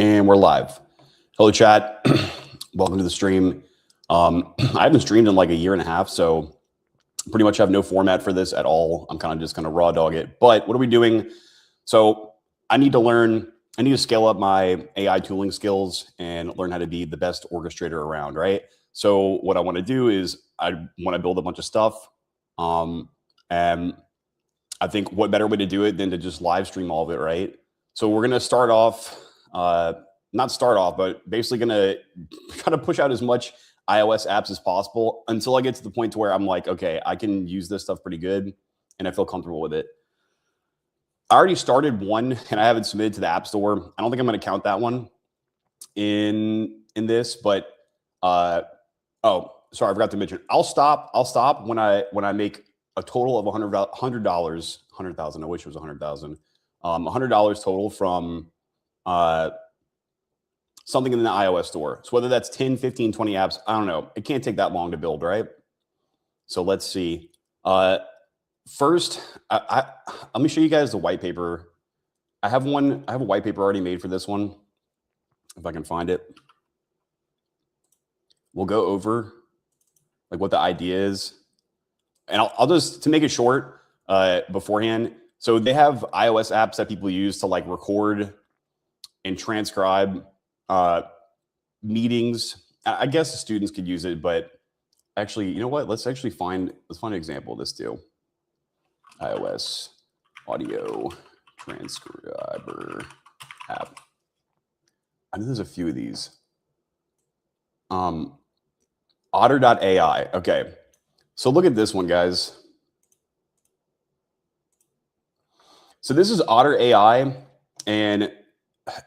And we're live. Hello, chat. Welcome to the stream. I haven't streamed in like a year and a half, so pretty much have no format for this at all. I'm kind of just going to raw dog it. But what are we doing? So I need to scale up my AI tooling skills and learn how to be the best orchestrator around, right? So what I want to do is I want to build a bunch of stuff. And I think what better way to do it than to just live stream all of it, right? So we're going to start off, not start off, but basically going to kind of push out as much iOS apps as possible until I get to the point to where I'm like, okay, I can use this stuff pretty good and I feel comfortable with it. I already started one and I haven't submitted to the App Store. I don't think I'm going to count that one in this, but oh, sorry, I forgot to mention. I'll stop when I make a total of $100. $100,000. I wish it was $100,000. $100 total from something in the iOS store. So whether that's 10, 15, 20 apps, I don't know. It can't take that long to build, right? So let's see. First, let me show you guys the white paper. I have a white paper already made for this one, if I can find it. We'll go over like what the idea is. And I'll just, to make it short, beforehand. So they have iOS apps that people use to like record and transcribe meetings. I guess the students could use it, but actually, you know what? Let's find an example of this too. iOS audio transcriber app. I know there's a few of these. Otter.ai. Okay. So look at this one, guys. So this is Otter AI and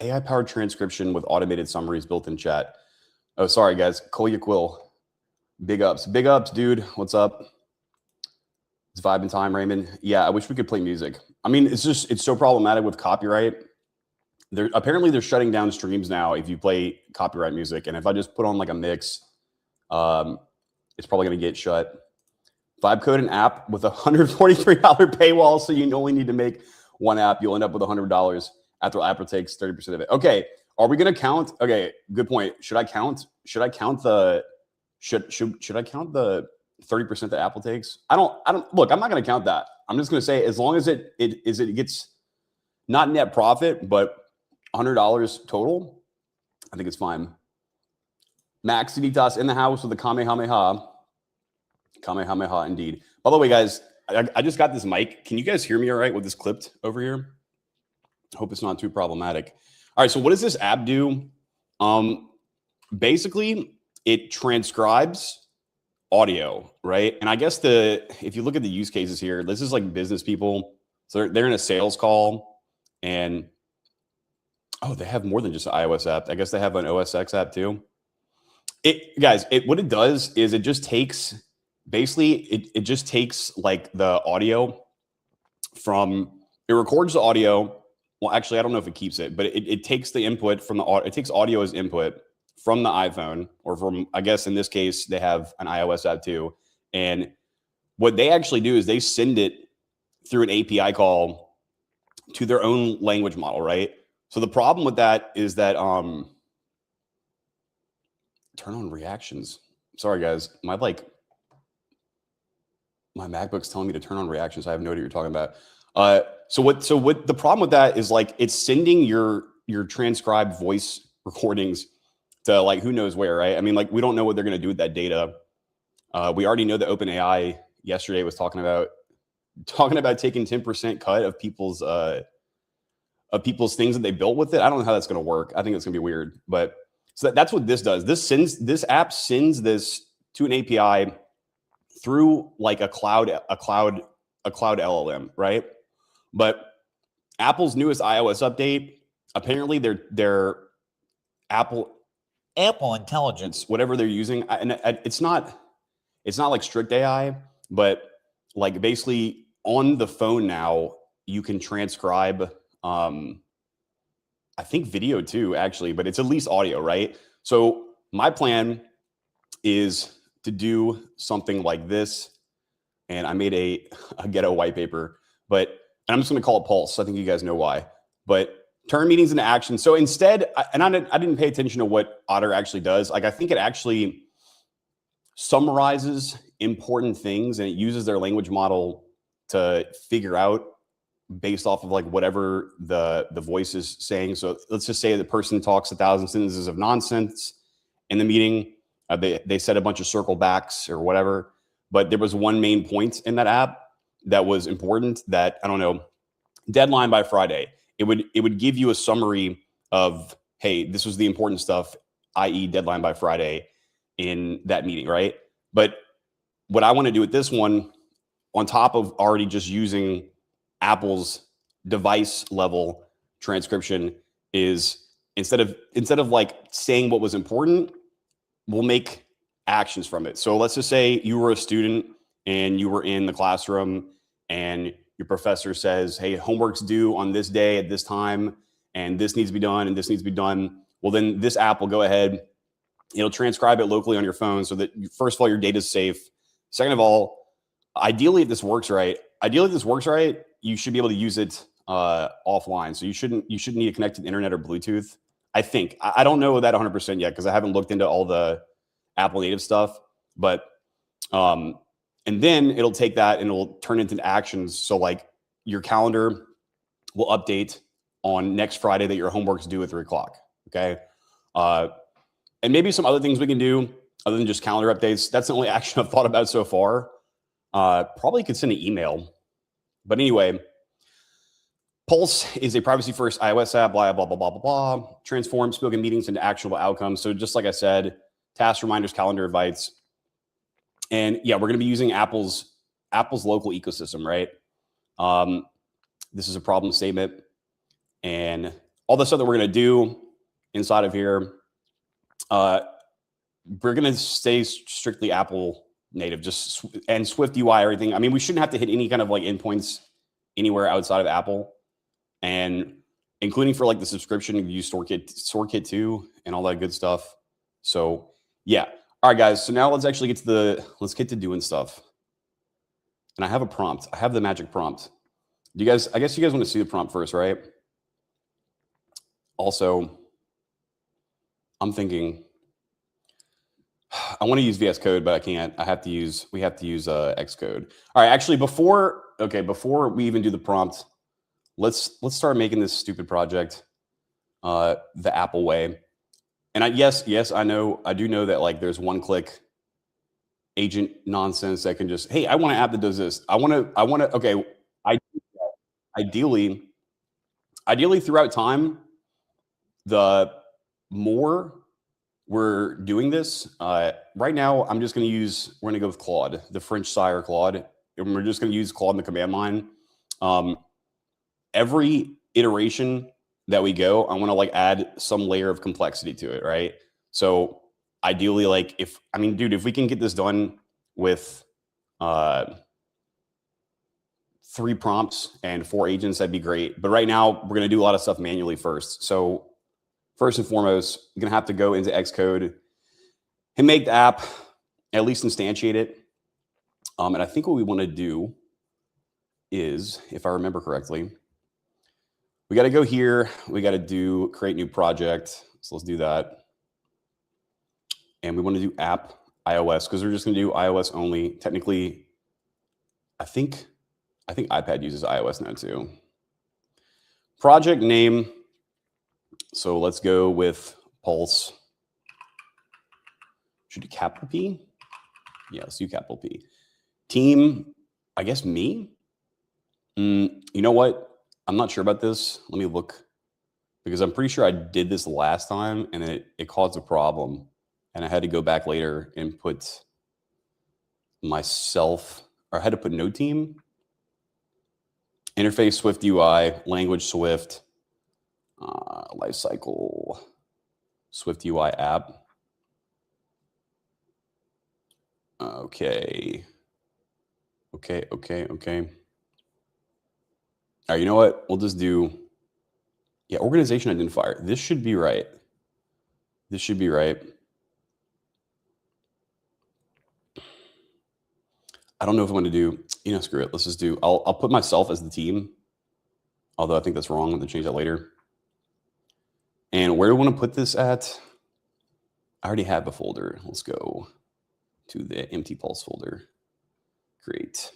AI-powered transcription with automated summaries built in chat. Oh, sorry, guys. Kolya Quill. Big ups. Big ups, dude. What's up? It's vibing time, Raymond. Yeah, I wish we could play music. I mean, it's so problematic with copyright. Apparently they're shutting down streams now if you play copyright music. And if I just put on like a mix, it's probably going to get shut. Vibe code an app with a $143 paywall, so you only need to make one app. You'll end up with $100 after Apple takes 30% of it. Okay, are we going to count? Okay, good point. Should I count the 30% that Apple takes? I don't look. I'm not going to count that. I'm just going to say as long as it gets not net profit, but $100 total, I think it's fine. Max Sinitas in the house with the Kamehameha. Kamehameha, indeed. By the way, guys, I just got this mic. Can you guys hear me all right with this clipped over here? I hope it's not too problematic. All right, so what does this app do? Basically, it transcribes audio, right? And I guess if you look at the use cases here, this is like business people. So they're in a sales call, and oh, they have more than just an iOS app. I guess they have an OS X app too. What it does is it just takes. Basically, it just takes like the audio it records the audio. Well, actually, I don't know if it keeps it, but it takes the input from it takes audio as input from the iPhone or from, I guess in this case, they have an iOS app too. And what they actually do is they send it through an API call to their own language model, right? So the problem with that is that, turn on reactions. Sorry, guys. My MacBook's telling me to turn on reactions. I have no idea what you're talking about. So what the problem with that is like it's sending your transcribed voice recordings to like who knows where, right? I mean, like we don't know what they're going to do with that data. We already know that OpenAI yesterday was talking about taking 10% cut of people's things that they built with it. I don't know how that's going to work. I think it's going to be weird, but so that's what this does. This app sends this to an API through like a cloud LLM, right? But Apple's newest iOS update, apparently their Apple Intelligence, whatever they're using, and it's not like strict AI, but like basically on the phone now you can transcribe. I think video too, actually, but it's at least audio, right? So my plan is to do something like this. And I made a ghetto white paper, and I'm just going to call it Pulse. I think you guys know why. But turn meetings into action. So instead, and I didn't pay attention to what Otter actually does. Like, I think it actually summarizes important things, and it uses their language model to figure out based off of like whatever the voice is saying. So let's just say the person talks 1,000 sentences of nonsense in the meeting. They said a bunch of circle backs or whatever, but there was one main point in that app that was important that, I don't know, deadline by Friday. It would give you a summary of, hey, this was the important stuff, i.e. deadline by Friday in that meeting, right? But what I want to do with this one, on top of already just using Apple's device level transcription, is instead of like saying what was important, we'll make actions from it. So let's just say you were a student and you were in the classroom and your professor says, hey, homework's due on this day at this time, and this needs to be done and this needs to be done. Well, then this app will go ahead, it'll transcribe it locally on your phone so that, first of all, your data is safe. Second of all, ideally, if this works right, you should be able to use it offline. So you shouldn't need to connect to the internet or Bluetooth. I think. I don't know that 100% yet because I haven't looked into all the Apple native stuff. But and then it'll take that and it'll turn it into actions. So like your calendar will update on next Friday that your homework's due at 3 o'clock. Okay. And maybe some other things we can do other than just calendar updates. That's the only action I've thought about so far. Probably could send an email. But anyway, Pulse is a privacy-first iOS app, blah, blah, blah, blah, blah, blah. Transforms spoken meetings into actionable outcomes. So just like I said, tasks, reminders, calendar invites. And yeah, we're going to be using Apple's local ecosystem, right? This is a problem statement. And all the stuff that we're going to do inside of here, we're going to stay strictly Apple native, and Swift UI, everything. I mean, we shouldn't have to hit any kind of like endpoints anywhere outside of Apple, and including for like the subscription, you use StoreKit 2 and all that good stuff. So yeah. All right, guys. So now let's actually get to doing stuff. And I have a prompt. I have the magic prompt. I guess you guys want to see the prompt first, right? Also, I'm thinking I want to use VS Code, but I can't. We have to use Xcode. All right, actually, before we even do the prompt, let's start making this stupid project the Apple way. And yes, I do know that like there's one-click agent nonsense that can just, hey, I want an app that does this. Okay, ideally throughout time, the more we're doing this, right now, we're going to go with Claude, the French sire Claude. And we're just going to use Claude in the command line. Every iteration that we go, I want to like add some layer of complexity to it, right? So ideally, like if we can get this done with 3 prompts and 4 agents, that'd be great. But right now, we're going to do a lot of stuff manually first. So first and foremost, you're going to have to go into Xcode and make the app, at least instantiate it. And I think what we want to do is, if I remember correctly, we got to go here. We got to create new project. So let's do that. And we want to do app iOS because we're just going to do iOS only. Technically, I think iPad uses iOS now too. Project name. So let's go with Pulse. Should do capital P? Yeah, let's do capital P. Team, I guess me? You know what? I'm not sure about this. Let me look, because I'm pretty sure I did this last time and it caused a problem. And I had to go back later and put myself, or I had to put no team. Interface Swift UI, language Swift, lifecycle Swift UI app. Okay. All right, you know what? We'll just do, organization identifier. This should be right. I don't know if I'm going to do, screw it. Let's just do, I'll put myself as the team. Although I think that's wrong. I'm going to change that later. And where do we want to put this at? I already have a folder. Let's go to the empty pulse folder. Great.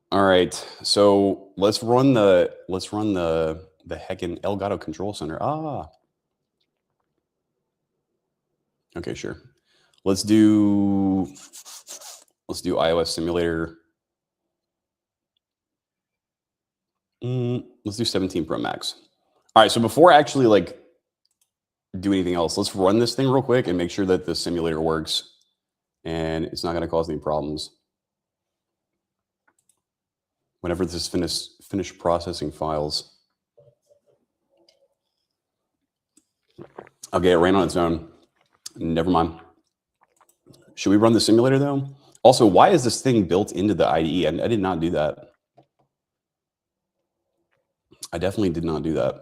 All right, so let's run the heckin' Elgato Control Center. Okay, sure. Let's do iOS simulator. Let's do 17 Pro Max. All right, so before I actually like do anything else, let's run this thing real quick and make sure that the simulator works and it's not going to cause any problems. Whenever this finish processing files. Okay, it ran on its own. Never mind. Should we run the simulator though? Also, why is this thing built into the IDE? I did not do that. I definitely did not do that.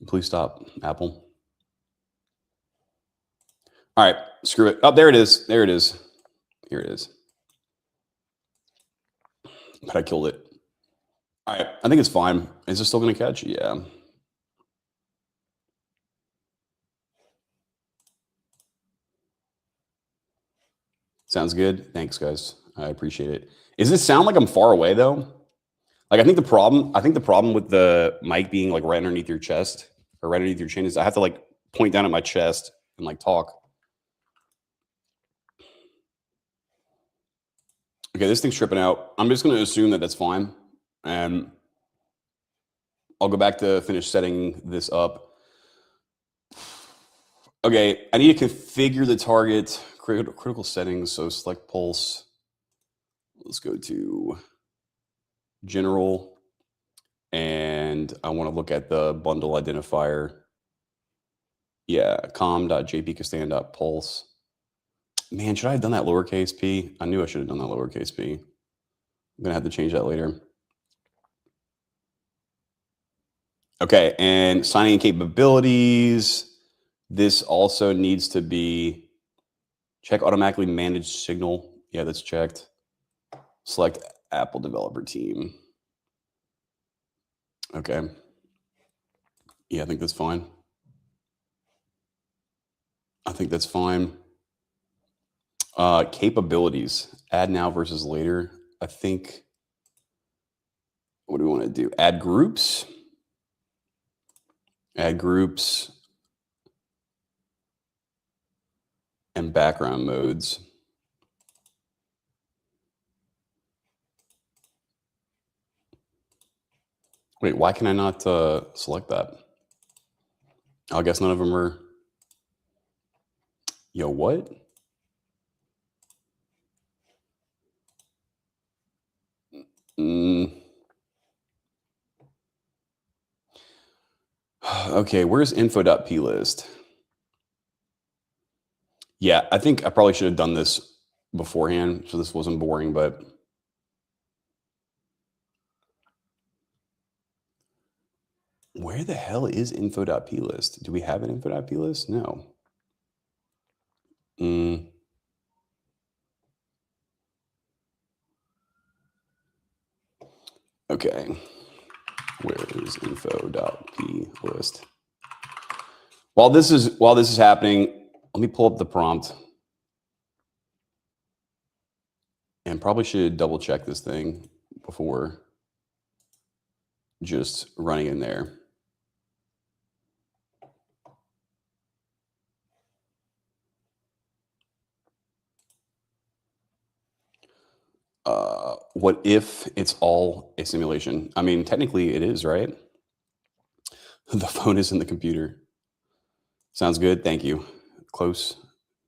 Please stop, Apple. All right, screw it. Oh, there it is. There it is. Here it is. But I killed it. All right, I think it's fine. Is it still going to catch? Yeah. Sounds good. Thanks, guys. I appreciate it. Does it sound like I'm far away though? Like I think the problem with the mic being like right underneath your chest or right underneath your chin is I have to like point down at my chest and like talk. Okay, this thing's tripping out. I'm just going to assume that that's fine. And I'll go back to finish setting this up. Okay, I need to configure the target critical settings. So select pulse. Let's go to general. And I want to look at the bundle identifier. Yeah, com.jpcastan.pulse. Man, should I have done that lowercase p? I knew I should have done that lowercase p. I'm going to have to change that later. Okay, and signing capabilities. This also needs to be check automatically managed signal. Yeah, that's checked. Select Apple developer team. Okay. Yeah, I think that's fine. I think that's fine. Capabilities. Add now versus later. I think. What do we want to do? Add groups. Add groups. And background modes. Wait, why can I not select that? I guess none of them are. Yo, what? Okay, where's info.plist? Yeah, I think I probably should have done this beforehand, so this wasn't boring, but where the hell is info.plist? Do we have an info.plist? No. Okay. Where is info.plist? While this is happening, let me pull up the prompt. And probably should double check this thing before just running in there. What if it's all a simulation? I mean, technically it is, right? The phone is in the computer. Sounds good. Thank you. Close.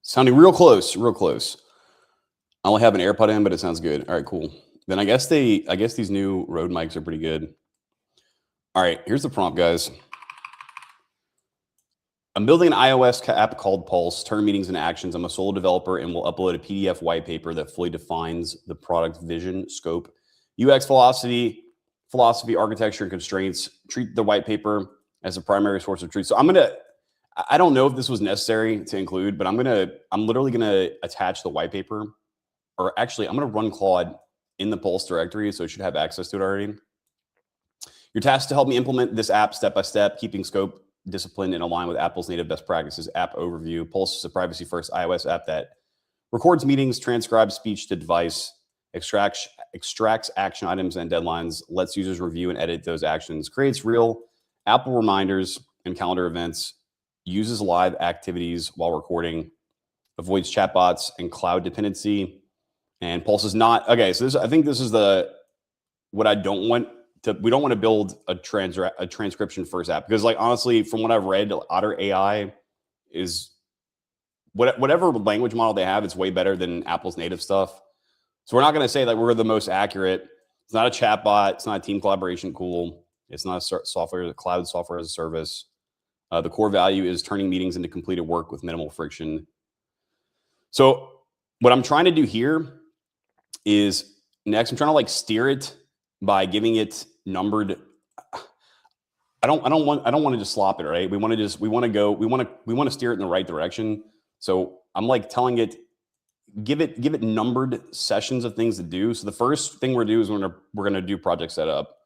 Sounding real close, real close. I only have an AirPod in, but it sounds good. All right, cool. Then I guess these new Rode mics are pretty good. All right, here's the prompt, guys. I'm building an iOS app called Pulse, turn meetings into actions. I'm a solo developer and will upload a PDF white paper that fully defines the product vision, scope, UX philosophy, architecture, and constraints. Treat the white paper as a primary source of truth. So I don't know if this was necessary to include, but I'm literally gonna attach the white paper, or actually I'm gonna run Claude in the Pulse directory, so it should have access to it already. Your task to help me implement this app step by step, keeping scope, discipline, and align with Apple's native best practices. App overview. Pulse is a privacy-first iOS app that records meetings, transcribes speech to device, extracts action items and deadlines, lets users review and edit those actions, creates real Apple reminders and calendar events, uses live activities while recording, avoids chatbots and cloud dependency. And Pulse is not okay. So I think this is what I don't want to. We don't want to build a transcription first app because, like, honestly, from what I've read, Otter AI is whatever language model they have. It's way better than Apple's native stuff. So we're not going to say that we're the most accurate. It's not a chatbot. It's not a team collaboration tool. It's not a cloud software as a service. The core value is turning meetings into completed work with minimal friction. So what I'm trying to do here is next, I'm trying to like steer it by giving it numbered. I don't want to just slop it, right? We want to steer it in the right direction. So I'm like telling it, give it numbered sessions of things to do. So the first thing we're gonna do is we're gonna do project setup.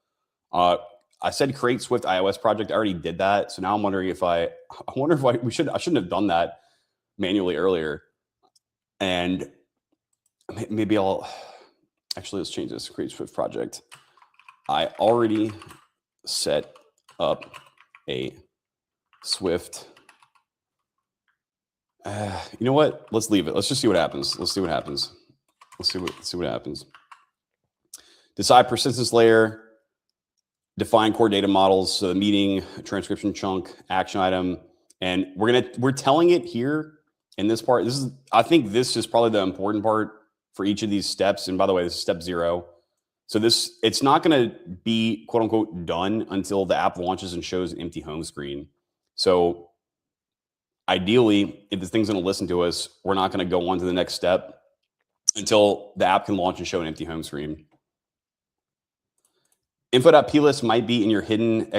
I said create Swift iOS project. I already did that. So now I'm wondering if I shouldn't have done that manually earlier. And maybe let's change this. Create Swift project. I already set up a Swift. You know what? Let's leave it. Let's just see what happens. Let's see what happens. Let's see what happens. Decide persistence layer. Define core data models. So the meeting, transcription chunk, action item, and we're telling it here in this part. I think this is probably the important part for each of these steps. And by the way, this is step 0. So it's not going to be quote unquote done until the app launches and shows an empty home screen. So ideally, if this thing's going to listen to us, we're not going to go on to the next step until the app can launch and show an empty home screen. Info.plist might be in your hidden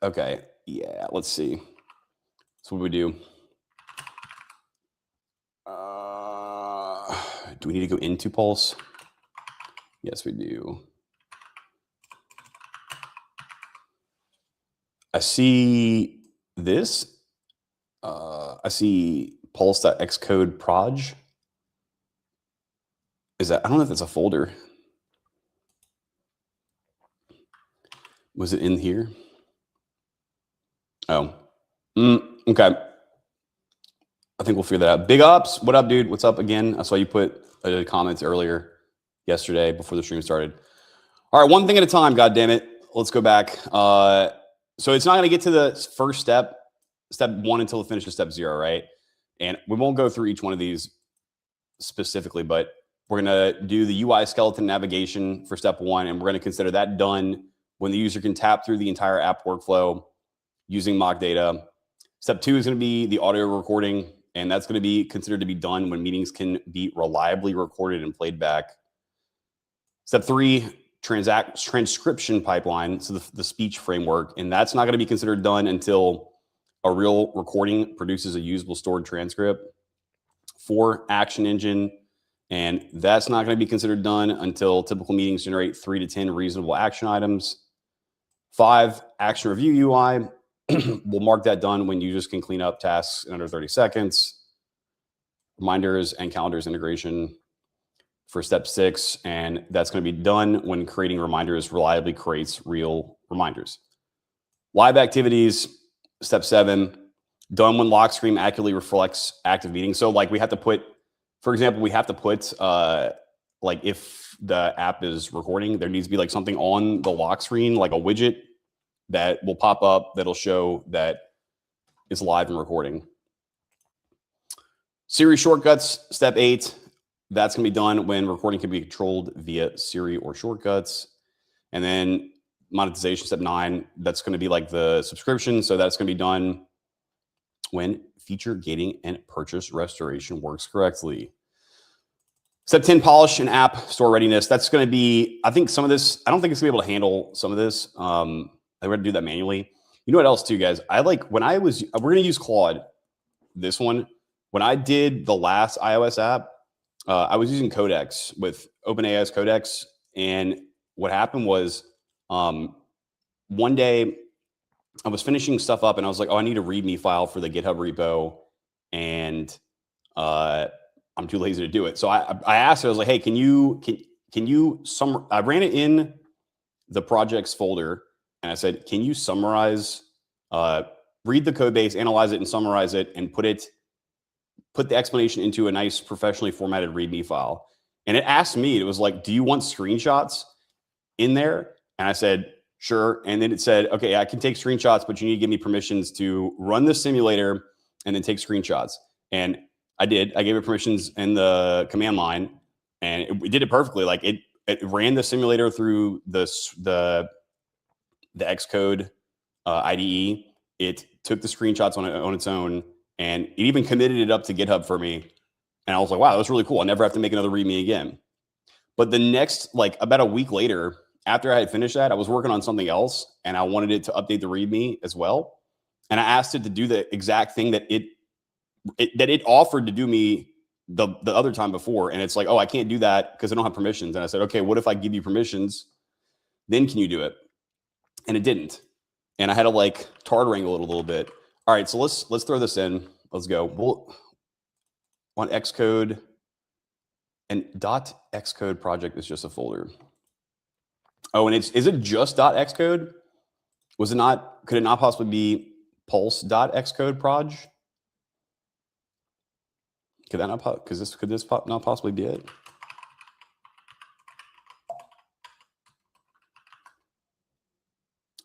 okay, yeah, let's see. So what we do. Do we need to go into Pulse? Yes, we do. I see this. I see pulse.xcode proj. I don't know if that's a folder. Was it in here? Oh, okay. I think we'll figure that out. Big Ops, what up, dude? What's up again? I saw you put a comment earlier yesterday before the stream started. All right, one thing at a time, God damn it. Let's go back. So it's not going to get to the first step 1 until it finishes step 0, right? And we won't go through each one of these specifically, but we're going to do the UI skeleton navigation for step 1, and we're going to consider that done when the user can tap through the entire app workflow using mock data. Step 2 is going to be the audio recording, and that's going to be considered to be done when meetings can be reliably recorded and played back. Step 3, transcription pipeline, so the speech framework, and that's not going to be considered done until a real recording produces a usable stored transcript. 4, action engine, and that's not going to be considered done until typical meetings generate 3 to 10 reasonable action items. 5, action review UI. We'll mark that done when users can clean up tasks in under 30 seconds. Reminders and calendars integration for step 6, and that's going to be done when creating reminders reliably creates real reminders. Live activities, step 7, done when lock screen accurately reflects active meetings. So like we have to put, for example, like if the app is recording, there needs to be like something on the lock screen, like a widget that will pop up that'll show that it's live and recording. Siri shortcuts, step 8. That's going to be done when recording can be controlled via Siri or shortcuts. And then monetization, step 9. That's going to be like the subscription. So that's going to be done when feature gating and purchase restoration works correctly. Step 10, polish and app store readiness. That's going to be, I think some of this, I don't think it's going to be able to handle some of this. I would do that manually. You know what else too, guys? we're going to use Claude, this one. When I did the last iOS app, I was using Codex with OpenAI's Codex. And what happened was one day I was finishing stuff up and I was like, oh, I need a README file for the GitHub repo. And I'm too lazy to do it. So I asked her, I was like, hey, can you I ran it in the projects folder and I said, can you summarize, read the code base, analyze it and summarize it and put the explanation into a nice professionally formatted README file. And it asked me, it was like, do you want screenshots in there? And I said, sure. And then it said, okay, I can take screenshots, but you need to give me permissions to run the simulator and then take screenshots. And I did. I gave it permissions in the command line and it did it perfectly. Like it ran the simulator through the Xcode IDE. It took the screenshots on its own and it even committed it up to GitHub for me. And I was like, wow, that's really cool. I never have to make another README again. But the next, like about a week later, after I had finished that, I was working on something else and I wanted it to update the README as well. And I asked it to do the exact thing that it offered to do me the other time before. And it's like, oh, I can't do that because I don't have permissions. And I said, okay, what if I give you permissions? Then can you do it? And it didn't. And I had to like tard wrangle it a little bit. All right, so let's throw this in. Let's go. We'll on Xcode. And .xcode project is just a folder. Oh, and is it just .xcode? Was it not? Could it not possibly be pulse.xcode proj? Could that not? Could this not possibly be it?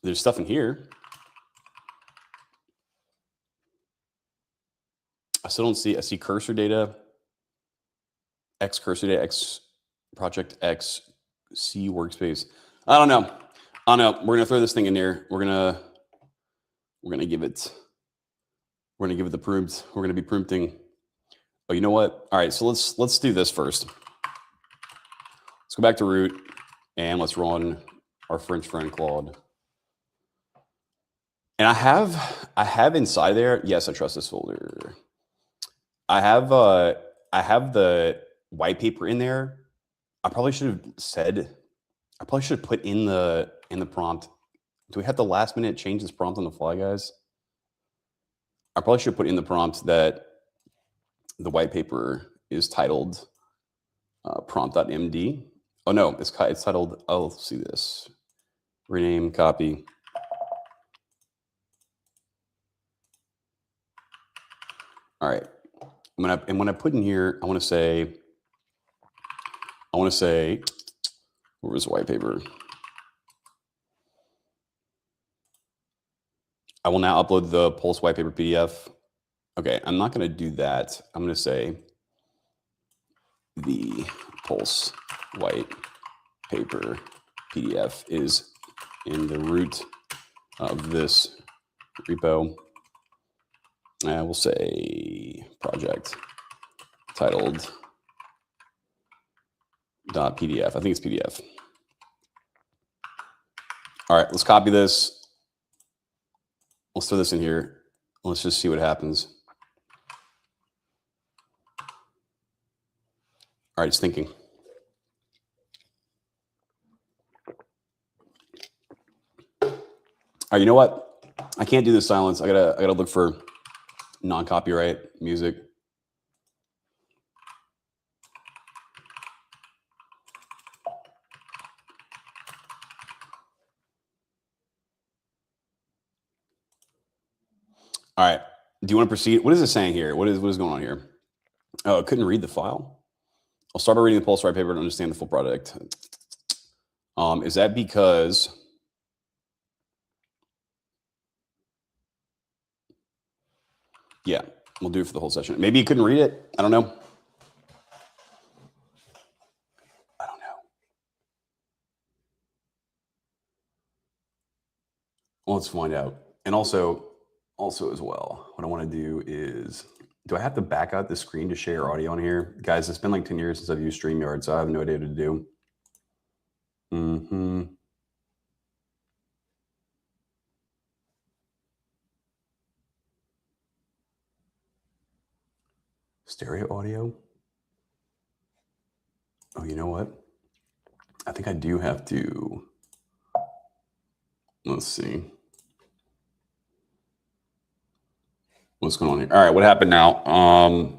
There's stuff in here. I still don't see. I see cursor data. X cursor data. X project X C workspace. I don't know. We're gonna throw this thing in here. We're gonna give it. We're gonna give it the prompt. We're gonna be prompting. Oh, you know what? All right. So let's do this first. Let's go back to root and let's run our French friend Claude. And I have inside there. Yes, I trust this folder. I have the white paper in there. I probably should have said. I probably should have put in the prompt. Do we have to last minute change this prompt on the fly, guys? I probably should put in the prompt that the white paper is titled prompt.md. Oh no, it's titled. Oh, let's see this. Rename, copy. All right. When I put in here, I want to say, where was white paper? I will now upload the Pulse white paper PDF. Okay, I'm not going to do that. I'm going to say the Pulse white paper PDF is in the root of this repo. I will say project titled .pdf. I think it's PDF. All right, let's copy this. Let's throw this in here. Let's just see what happens. All right, it's thinking. All right, you know what? I can't do this silence. I gotta look for non-copyright music. All right. Do you want to proceed? What is it saying here? What is going on here? Oh, I couldn't read the file. I'll start by reading the Pulse white paper to understand the full product. Is that because yeah, we'll do it for the whole session. Maybe you couldn't read it. I don't know. Well, let's find out. And also as well, what I want to do is, do I have to back out the screen to share audio on here? Guys, it's been like 10 years since I've used StreamYard, so I have no idea what to do. Stereo audio? Oh, you know what? I think I do have to. Let's see. What's going on here? All right, what happened now?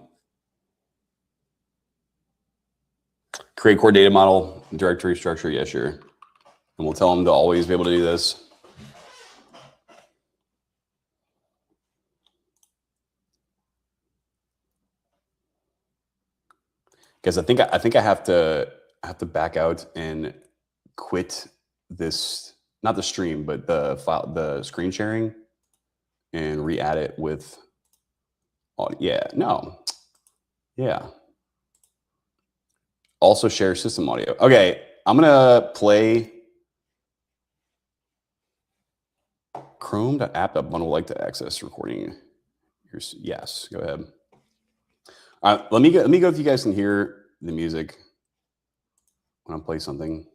Create core data model, directory structure. Yeah, sure. And we'll tell them to always be able to do this. Because I think I have to back out and quit this, not the stream, but the file, the screen sharing, and re-add it with. Oh yeah, no, yeah. Also share system audio. Okay, I'm gonna play Chrome.app.bundle like to access recording. Yes, go ahead. All right, let me go if you guys can hear the music when I play something.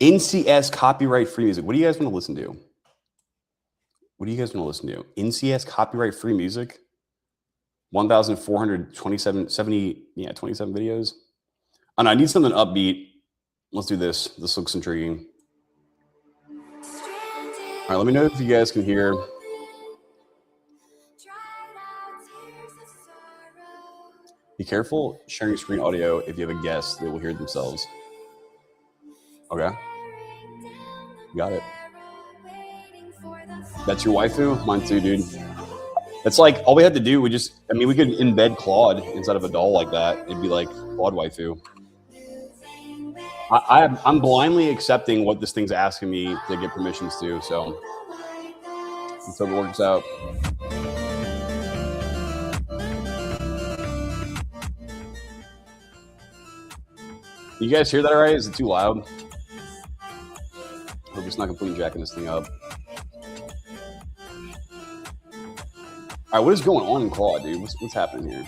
NCS copyright free music. What do you guys want to listen to? What do you guys want to listen to? NCS copyright free music. 1,427, 27 videos. Oh, no, I need something upbeat. Let's do this. This looks intriguing. All right, let me know if you guys can hear. Be careful sharing screen audio if you have a guest, they will hear themselves. Okay. Got it. That's your waifu? Mine too, dude. It's like all we had to do, we could embed Claude inside of a doll like that. It'd be like Claude waifu. I'm blindly accepting what this thing's asking me to get permissions to, so let's hope it works out. You guys hear that all right? Is it too loud? I hope it's not completely jacking this thing up. All right, what is going on in Claude, dude? What's happening here?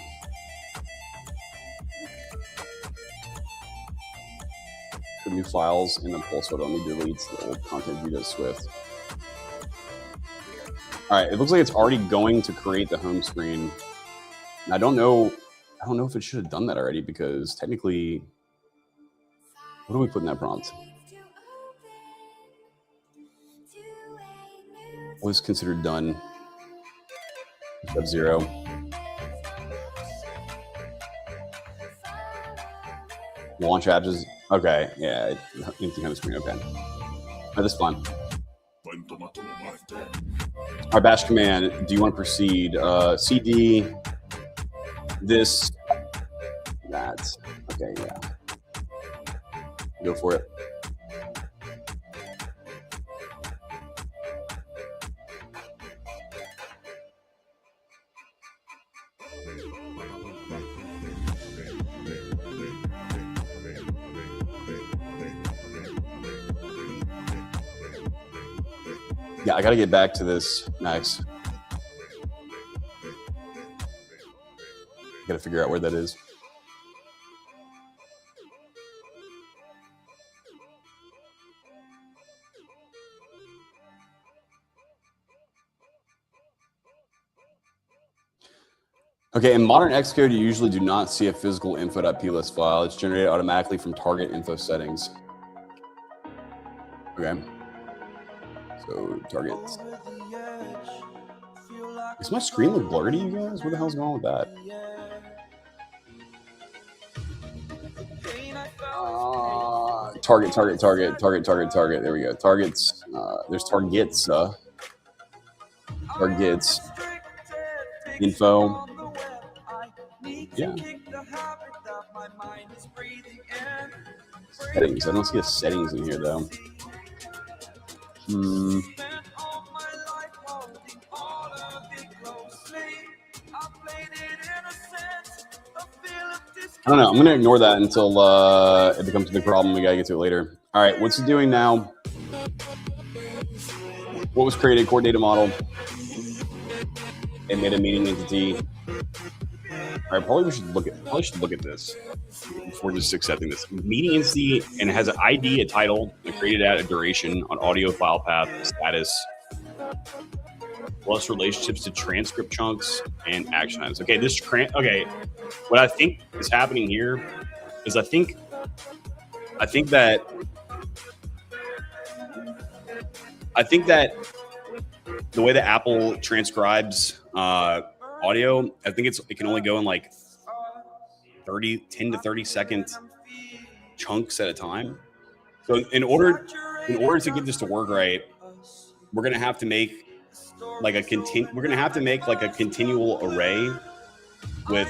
The new files in the pulse photo. Let me delete the old content view to Swift. All right, it looks like it's already going to create the home screen. And I don't know if it should have done that already, because technically, what do we put in that prompt? What is considered done? Step 0. Launch apps is okay. Yeah, empty home screen. Okay, that's fun. Our bash command. Do you want to proceed? CD. This. That. Okay. Yeah. Go for it. Yeah, I got to get back to this. Nice. Got to figure out where that is. Okay, in modern Xcode, you usually do not see a physical info.plist file. It's generated automatically from target info settings. Okay. So targets. Does my screen look blurry to you guys? What the hell's going on with that? Target. There we go. Targets. There's targets. Targets. Info. Yeah. Settings. I don't see a settings in here though. I don't know. I'm going to ignore that until it becomes a big problem. We got to get to it later. All right. What's it doing now? What was created? Core data model. It made a meeting entity. All right. Probably should look at this before just accepting this. Meeting entity, and it has an ID, a title, and created at a duration on audio file path, status, plus relationships to transcript chunks and action items. Okay, what I think is happening here is I think that I think that the way that Apple transcribes audio, I think it can only go in like 10 to 30 second chunks at a time. So in order to get this to work right, we're gonna have to make like a continual array with,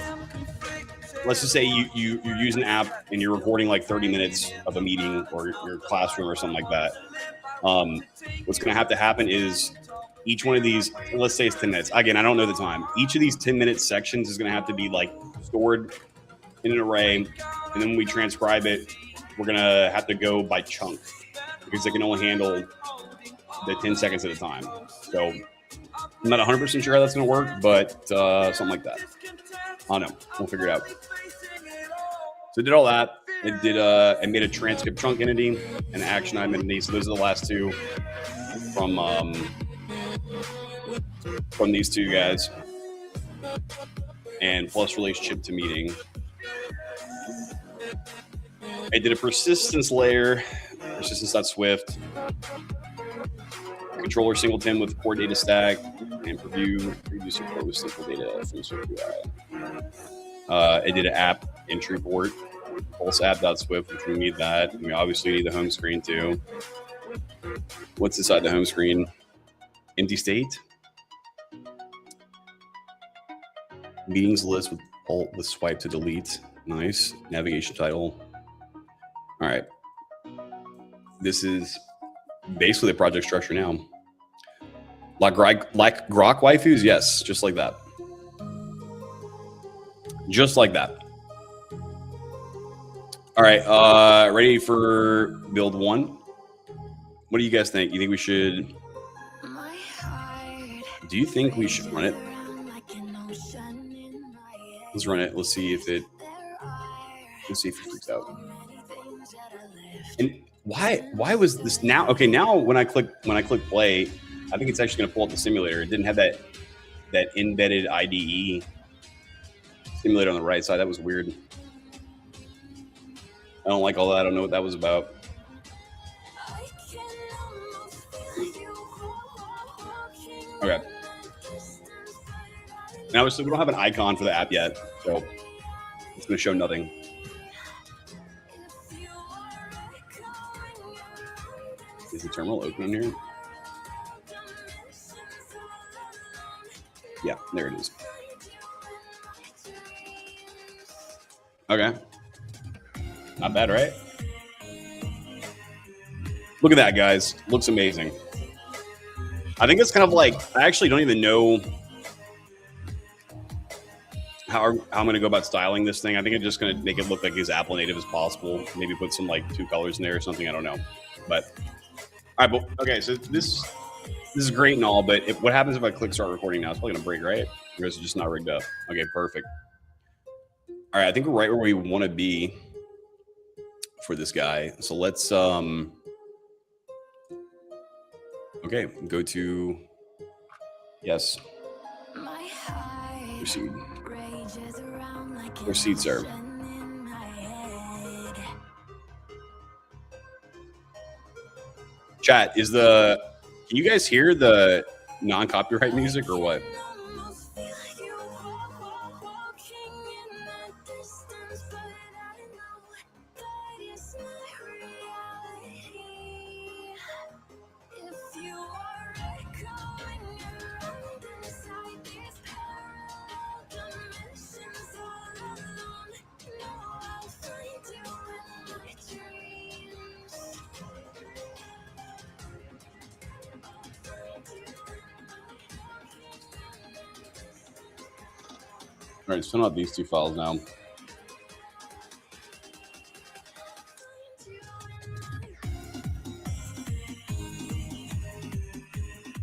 let's just say you use an app and you're recording like 30 minutes of a meeting or your classroom or something like that. What's going to have to happen is each one of these, let's say it's 10 minutes. Again, I don't know the time. Each of these 10-minute sections is going to have to be like stored in an array. And then when we transcribe it, we're going to have to go by chunk because it can only handle the 10 seconds at a time. So I'm not 100% sure how that's going to work, but something like that. I don't know. We'll figure it out. So I did all that. I made a transcript chunk entity and action item entity. So those are the last two from these two guys. And plus relationship to meeting. I did a persistence layer, persistence.swift, controller singleton with core data stack, and preview support with simple data from Swift UI. I did an app entry port, pulse app.swift, which we need that. We obviously need the home screen too. What's inside the home screen? Empty state. Meetings list with alt with swipe to delete. Nice. Navigation title. All right. This is basically the project structure now. Like Grok waifus? Yes, just like that. Just like that. All right, ready for build one? What do you guys think? You think we should? Do you think we should run it? Let's run it. Let's see if it freaks out. And why was this now? Okay, now when I click play, I think it's actually going to pull up the simulator. It didn't have that embedded IDE simulator on the right side. That was weird. I don't like all that. I don't know what that was about. Okay. Now we don't have an icon for the app yet, so it's going to show nothing. Is the terminal open in here? Yeah, there it is. Okay. Not bad, right? Look at that, guys. Looks amazing. I think it's kind of like, I actually don't even know how I'm going to go about styling this thing. I think I'm just going to make it look like as Apple native as possible. Maybe put some like 2 colors in there or something. I don't know. But, all right. But, okay, so this is great and all, but what happens if I click start recording now? It's probably going to break, right? Or is it just not rigged up? Okay, perfect. All right, I think we're right where we want to be for this guy. So let's okay, go to yes. Proceed. Proceed, sir. Chat, can you guys hear the non-copyright music or what? All right, fill out these 2 files now.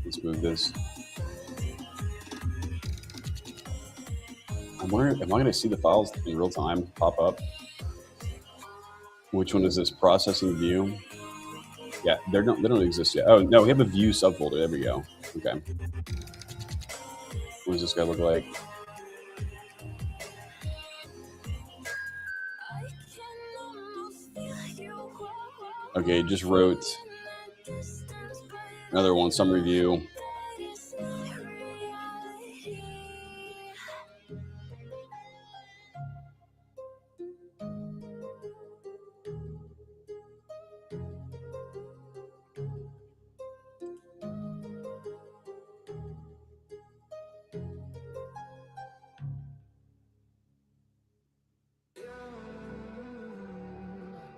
Let's move this. I'm wondering, am I going to see the files in real time pop up? Which one is this? Processing view? Yeah, they don't exist yet. Oh, no, we have a view subfolder. There we go. Okay. What does this guy look like? Okay, just wrote Another one, summary view.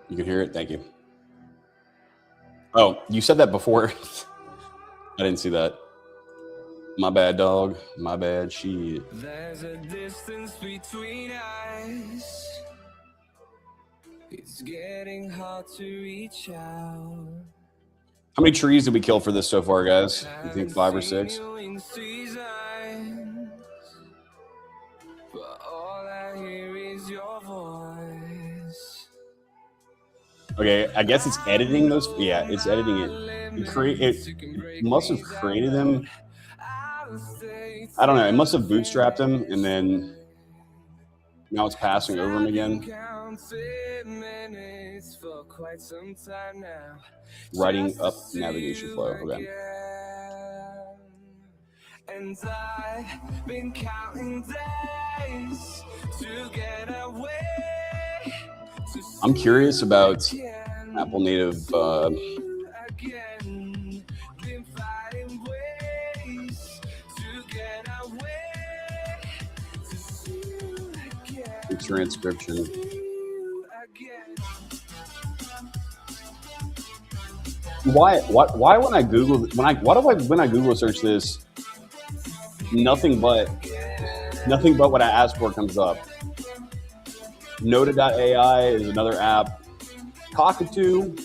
You can hear it. Thank you. Oh, you said that before. I didn't see that. My bad, dog. My bad. Shit. There's a distance between us. It's getting hard to reach out. How many trees did we kill for this so far, guys? You think 5 or 6? But all I hear is your voice. Okay, I guess it's editing those. Yeah, it's editing it. It must have created them. I don't know. It must have bootstrapped them, and then now it's passing over them again. Writing up navigation flow. Okay. And I've been counting days to get away. I'm curious about Apple native transcription. Why when I Google when I Google search this, nothing but what I ask for comes up. Noda.ai is another app. Cockatoo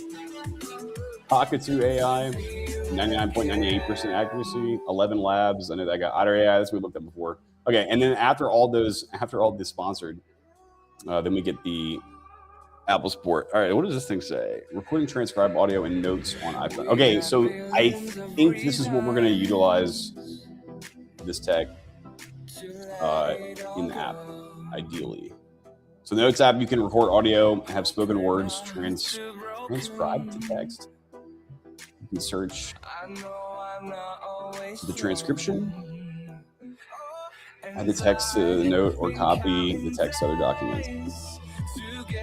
AI, 99.98% accuracy. 11 Labs. I know that got Otter AI. That's what we looked at before. Okay, and then after all this sponsored, then we get the Apple Support. All right, what does this thing say? Recording, transcribe audio, and notes on iPhone. Okay, so I think this is what we're going to utilize this tech in the app, ideally. So the Notes app, you can record audio, have spoken words transcribed to text. You can search the transcription, add the text to the note, or copy the text to other documents.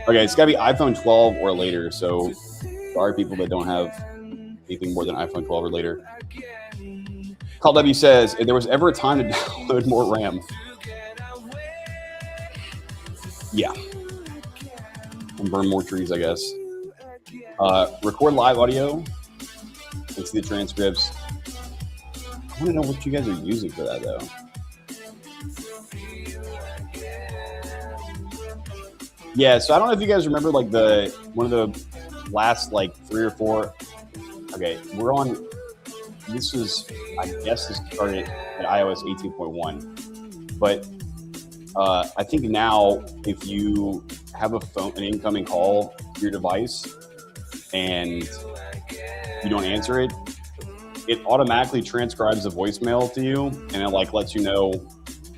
Okay, it's got to be iPhone 12 or later. So sorry, people that don't have anything more than iPhone 12 or later. Call W says, if there was ever a time to download more RAM. Yeah. And burn more trees, I guess. Record live audio and see the transcripts. I want to know what you guys are using for that, though. Yeah, so I don't know if you guys remember like one of the last like 3 or 4. Okay, we're on. This is, I guess, this started at iOS 18.1, but I think now if you have an incoming call to your device and you don't answer it, it automatically transcribes the voicemail to you, and it like lets you know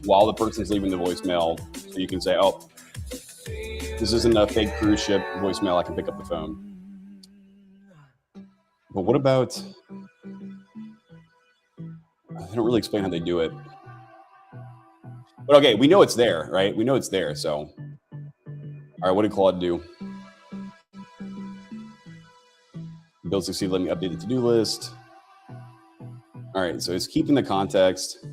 while the person's leaving the voicemail, so you can say, "Oh, this isn't a fake cruise ship voicemail. I can pick up the phone." But what about? They don't really explain how they do it. But okay, we know it's there, right? We know it's there. So, all right, what did Claude do? Build succeed. Let me update the to-do list. All right, so it's keeping the context.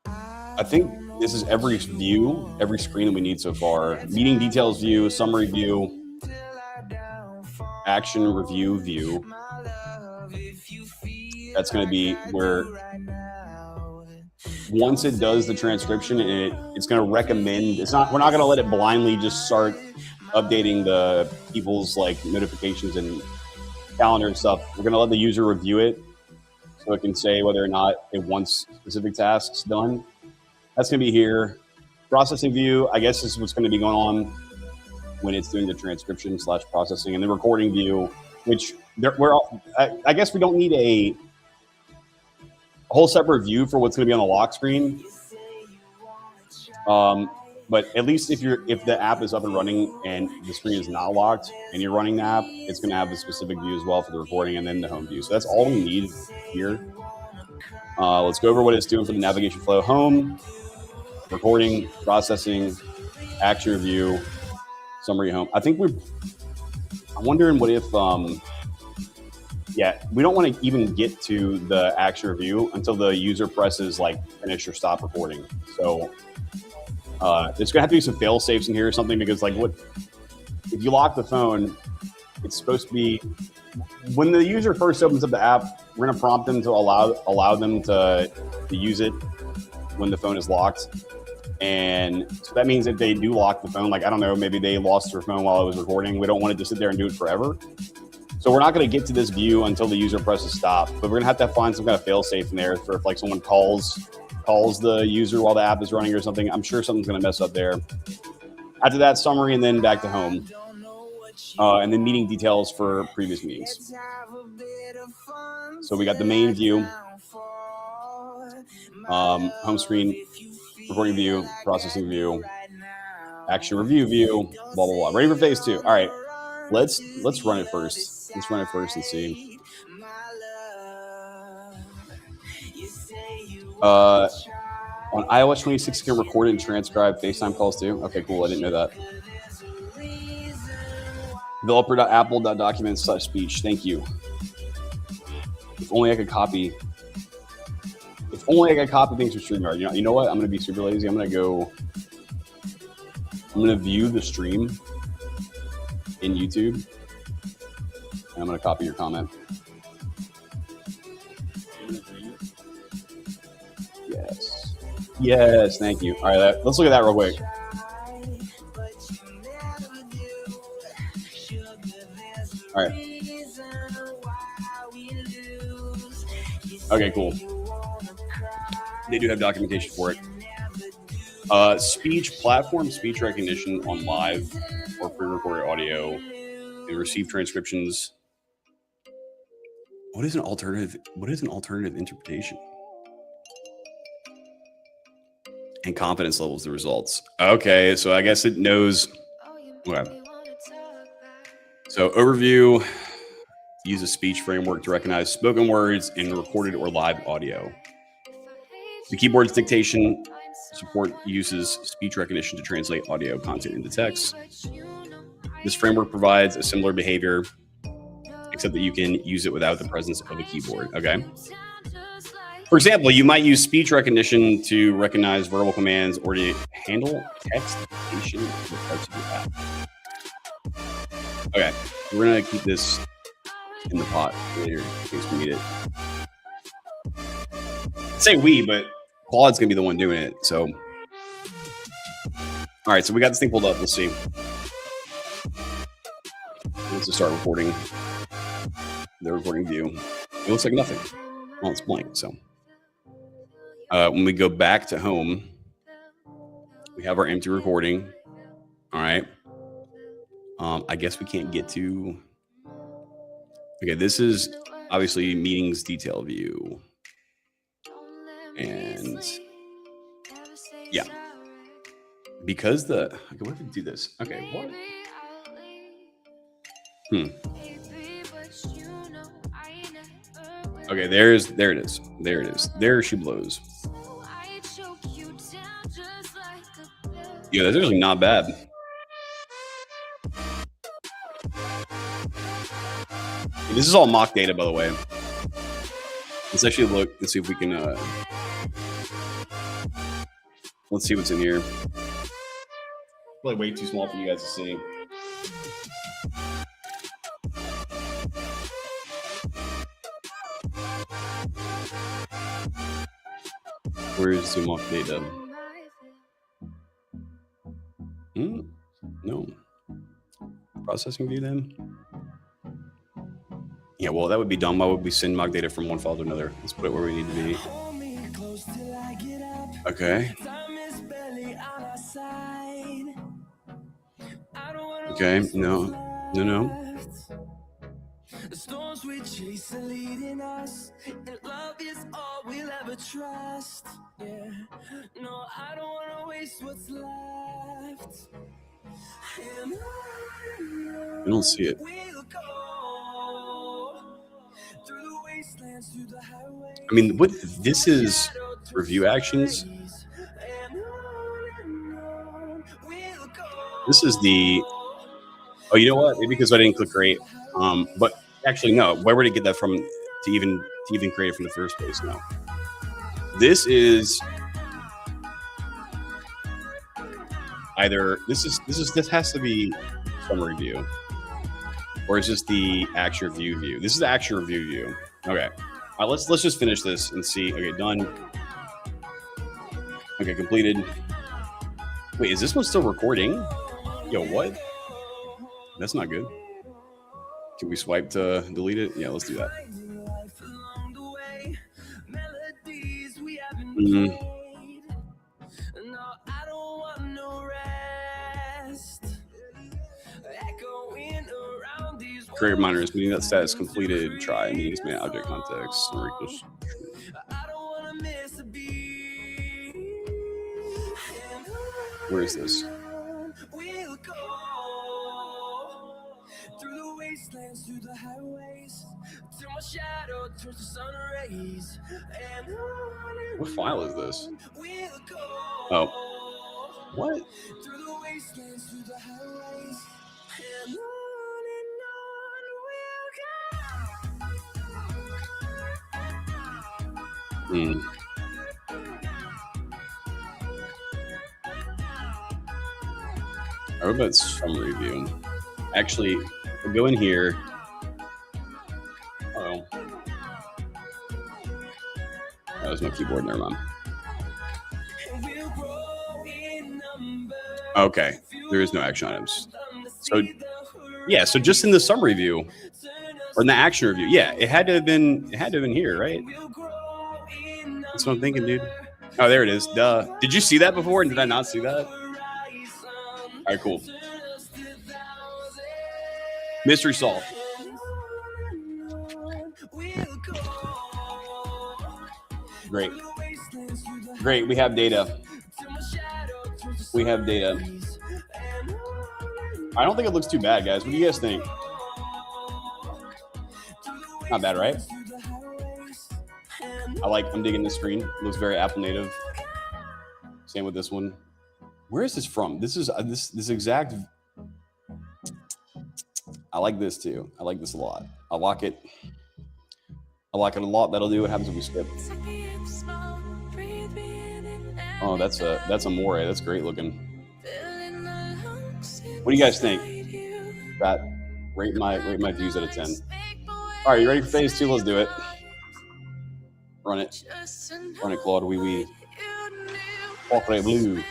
I think this is every view, every screen that we need so far. Meeting details view, summary view, action review view. That's going to be where once it does the transcription, it's going to recommend. We're not going to let it blindly just start updating the people's like notifications and calendar and stuff. We're going to let the user review it, so it can say whether or not it wants specific tasks done. That's going to be here. Processing view, I guess, is what's going to be going on when it's doing the transcription / processing, and the recording view, which I guess we don't need a whole separate view for what's going to be on the lock screen. But at least if the app is up and running and the screen is not locked and you're running the app, it's going to have a specific view as well for the recording and then the home view. So that's all we need here. Let's go over what it's doing for the navigation flow. Home, recording, processing, action review, summary, home. I'm wondering what if, we don't want to even get to the action review until the user presses like finish or stop recording. So there's gonna have to be some fail safes in here or something, because like what if you lock the phone, it's supposed to be when the user first opens up the app, we're gonna prompt them to allow them to use it when the phone is locked. And so that means if they do lock the phone, like, I don't know, maybe they lost their phone while it was recording. We don't want it to sit there and do it forever. So we're not going to get to this view until the user presses stop, but we're going to find some kind of fail safe in there for if like someone calls the user while the app is running or something. I'm sure something's going to mess up there. After that, summary, and then back to home. And then meeting details for previous meetings. So we got the main view, home screen, recording view, processing view, action review view, blah, blah, blah. Ready for phase 2. All right, let's run it first. Let's run it first and see. On iOS 26, you can record and transcribe FaceTime calls too. Okay, cool. I didn't know that. Developer.apple.documents/speech. Thank you. If only I could copy. If only I could copy things from StreamYard. You know what? I'm going to be super lazy. I'm going to view the stream in YouTube, and I'm going to copy your comment. Yes, thank you. All right, let's look at that real quick. All right. Okay, cool. They do have documentation for it. Speech platform, speech recognition on live or pre-recorded audio, and receive transcriptions. What is an alternative interpretation? And confidence levels the results. Okay, so I guess it knows. Okay. So overview, use a speech framework to recognize spoken words in recorded or live audio. The keyboard's dictation support uses speech recognition to translate audio content into text. This framework provides a similar behavior, except that you can use it without the presence of a keyboard. Okay. For example, you might use speech recognition to recognize verbal commands or to handle text dictation in parts of your app. Okay, we're gonna keep this in the pot later in case we need it. I'd say we, but Claude's gonna be the one doing it. So, all right, so we got this thing pulled up. Let's see. Let's just start recording the recording view. It looks like nothing. Well, it's blank. So, when we go back to home, we have our empty recording. All right. I guess we can't get to. Okay, this is obviously meetings detail view. And yeah, because okay, what if we do this? Okay, what? Okay, there it is. There she blows. Yeah, that's actually not bad. This is all mock data, by the way. Let's actually look and see if we can. Let's see what's in here. Probably way too small for you guys to see. Where's the mock data? No. Processing view then? Yeah, well, that would be dumb. Why would we send mock data from one file to another? Let's put it where we need to be. Okay. Okay, no. storms we chase are leading us, and love is all we'll ever trust. Yeah, no, I don't wanna waste what's left. And I don't see it. we'll go through the wastelands, through the highways. I mean, what this is review actions. This is the. Oh, you know what? Maybe because I didn't click create. But actually, no. Where would it get that from to even create it from the first place? No. This is either this has to be summary view, or is this the action review view? This is the action review view. Okay. All right, let's just finish this and see. Okay, done. Okay, completed. Wait, is this one still recording? Yo, what? That's not good. Can we swipe to delete it? Yeah, let's do that. Create reminders, meaning that status completed. Try means main object context. Where is this? Through the wastelands, through the highways, till my shadow turns to sun rays. What file is this? Oh. What? Through the wastelands, through the highways, and on we'll go. I hope that's summary view. Actually, we'll go in here. Oh, that was my keyboard. Never mind. Okay, there is no action items. So, yeah. So just in the summary view or in the action review, yeah, it had to have been here, right? That's what I'm thinking, dude. Oh, there it is. Duh. Did you see that before? And did I not see that? All right, cool. Mystery solved. Great. Great. We have data. We have data. I don't think it looks too bad, guys. What do you guys think? Not bad, right? I'm digging the screen. It looks very Apple native. Same with this one. Where is this from? This is this exact. I like this too. I like this a lot. I like it a lot. That'll do. What happens if we skip? Oh, that's a moray. That's great looking. What do you guys think? That rate my views out of 10. All right, you ready for phase 2? Let's do it. Run it, Claude. Oui. Opera blue.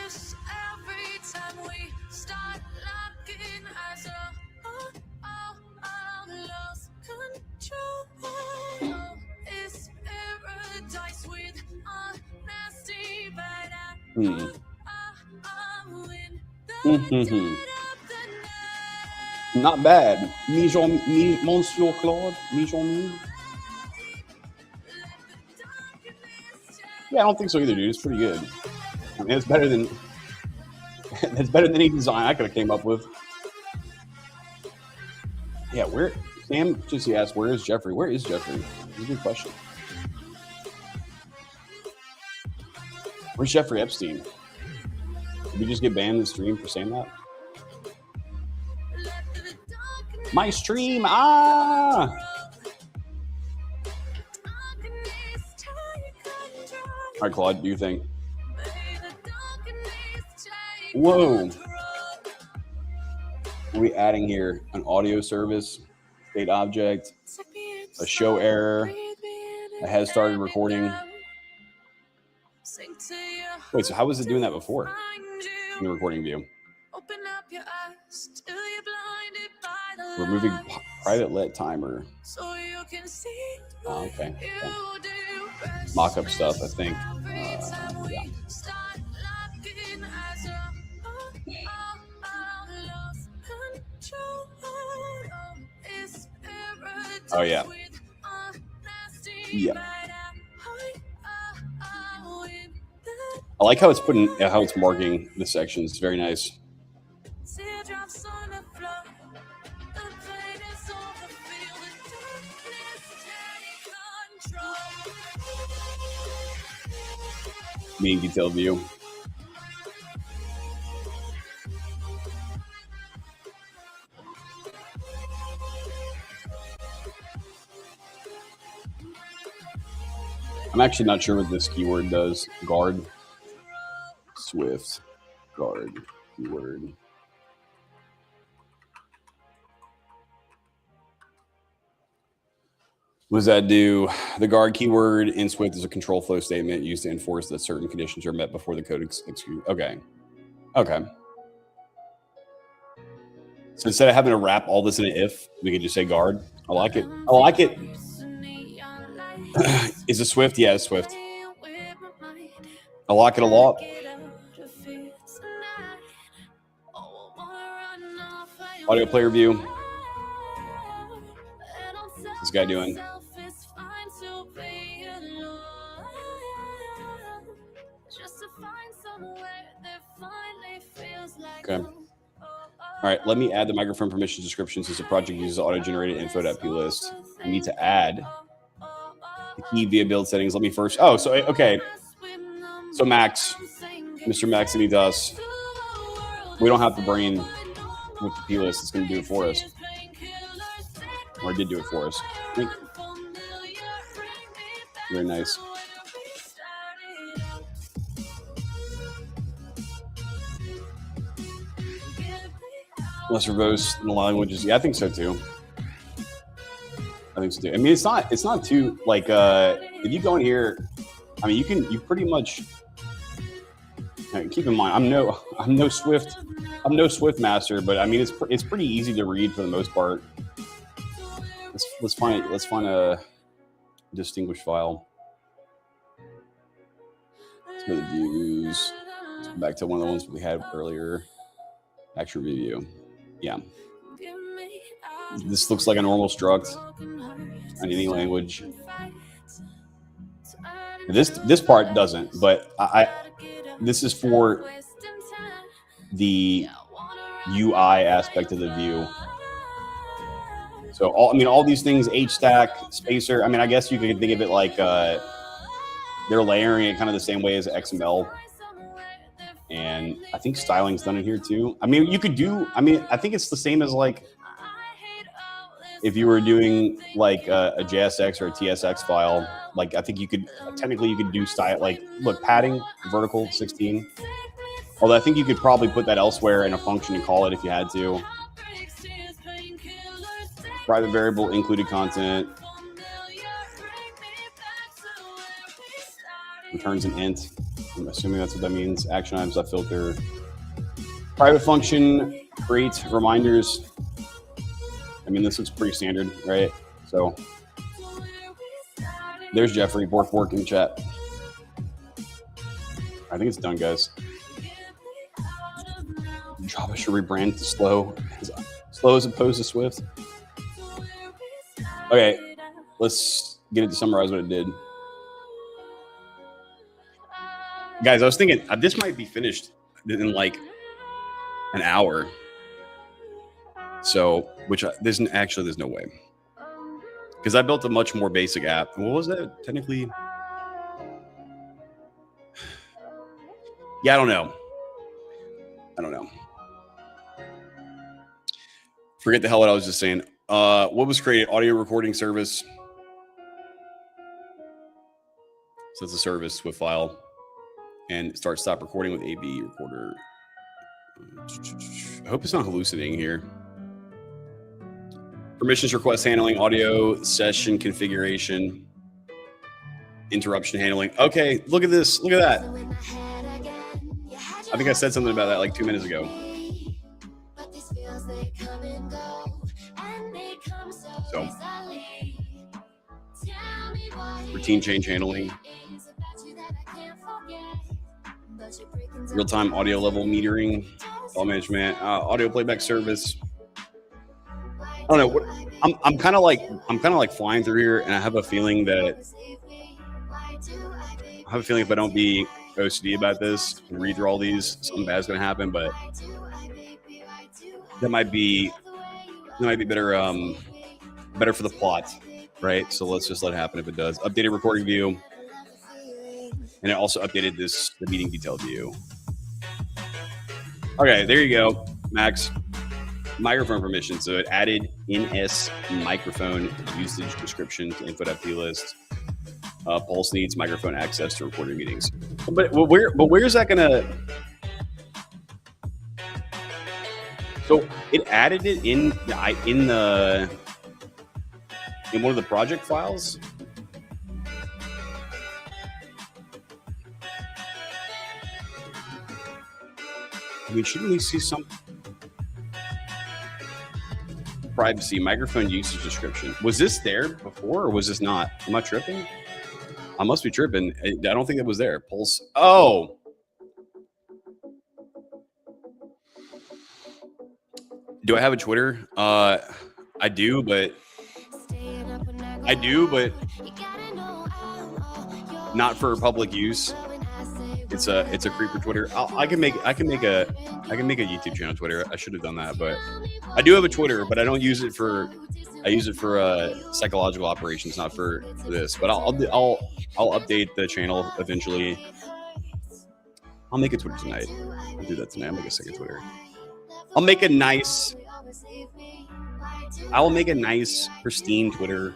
Not bad. Monsieur Claude. Yeah, I don't think so either, dude. It's pretty good. I mean, it's better than any design I could have came up with. Yeah, Sam just asked, where is Jeffrey? Where is Jeffrey? That's a good question. Where's Jeffrey Epstein? Did we just get banned in the stream for saying that? My stream, All right, Claude, what do you think? Whoa. Are we adding here an audio service, state object, a show error, a has started recording? Wait, so how was it doing that before in the recording view? Removing private let timer. Oh, okay. Mock-up stuff, I think. Yeah. Oh yeah. Yeah. I like how it's how it's marking the sections. It's very nice. Mean detailed view. I'm actually not sure what this keyword does. Guard. Swift. Guard. Keyword. What does that do? The guard keyword in Swift is a control flow statement used to enforce that certain conditions are met before the code executes. Okay. Okay. So instead of having to wrap all this in an if, we could just say guard. I like it. I like it. Is it Swift? Yeah, it's Swift. I like it a lot. Audio player view. What's this guy doing? Okay. All right, let me add the microphone permission description since the project uses auto-generated info.plist. I need to add the key via build settings. Let me first. Oh, so okay. So Max, Mr. Maximitas, we don't have to brain with the plist. It's going to do it for us, or it did do it for us. Very nice. Less verbose in the languages. Yeah, I think so too. I think so too. I mean, it's not too like if you go in here, I mean, you pretty much keep in mind I'm no Swift master, but I mean it's pretty easy to read for the most part. Let's find a distinguished file. Let's go to the views. Let's go back to one of the ones we had earlier. Actual review. Yeah. This looks like a normal struct in any language. This part doesn't, but this is for the UI aspect of the view. So all these things, H-stack, spacer. I mean, I guess you could think of it like they're layering it kind of the same way as XML. And I think styling's done in here too. I mean, I think it's the same as like if you were doing like a JSX or a TSX file. Like I think you could do style, like look, padding, vertical 16. Although I think you could probably put that elsewhere in a function and call it if you had to. Private variable, included content. Returns an int. I'm assuming that's what that means. Action items, filter. Private function, create reminders. I mean, this looks pretty standard, right? So there's Jeffrey, bork in chat. I think it's done, guys. Java should rebrand to slow as opposed to Swift. Okay, let's get it to summarize what it did. Guys, I was thinking this might be finished in like an hour. So, there's no way. Because I built a much more basic app. What was that technically? Yeah, I don't know. Forget the hell what I was just saying. What was created? Audio recording service. So it's a service Swift file. And stop recording with AB recorder. I hope it's not hallucinating here. Permissions request handling, audio session configuration, interruption handling. Okay, look at this. Look at that. I think I said something about that like 2 minutes ago. So, routine change handling. Real-time audio level metering, file management, audio playback service. I don't know. I'm kind of like flying through here, and I have a feeling if I don't be OCD about this and read through all these, something bad's gonna happen. But that might be better for the plot, right? So let's just let it happen if it does. Updated recording view, and it also updated the meeting detail view. Okay, there you go, Max. Microphone permission. So it added NS microphone usage description to info.p list. Pulse needs microphone access to recording meetings. But where's that gonna? So it added it in one of the project files. I mean, shouldn't we see some privacy microphone usage description? Was this there before, or was this not? Am I tripping? I must be tripping. I don't think it was there. Pulse. Oh. Do I have a Twitter? I do, but not for public use. It's a creeper Twitter. I can make a YouTube channel Twitter. I should have done that, but I do have a Twitter, but I don't use it for. I use it for psychological operations, not for this. But I'll update the channel eventually. I'll make a Twitter tonight. I'll do that tonight. I'll make a second Twitter. I will make a nice, pristine Twitter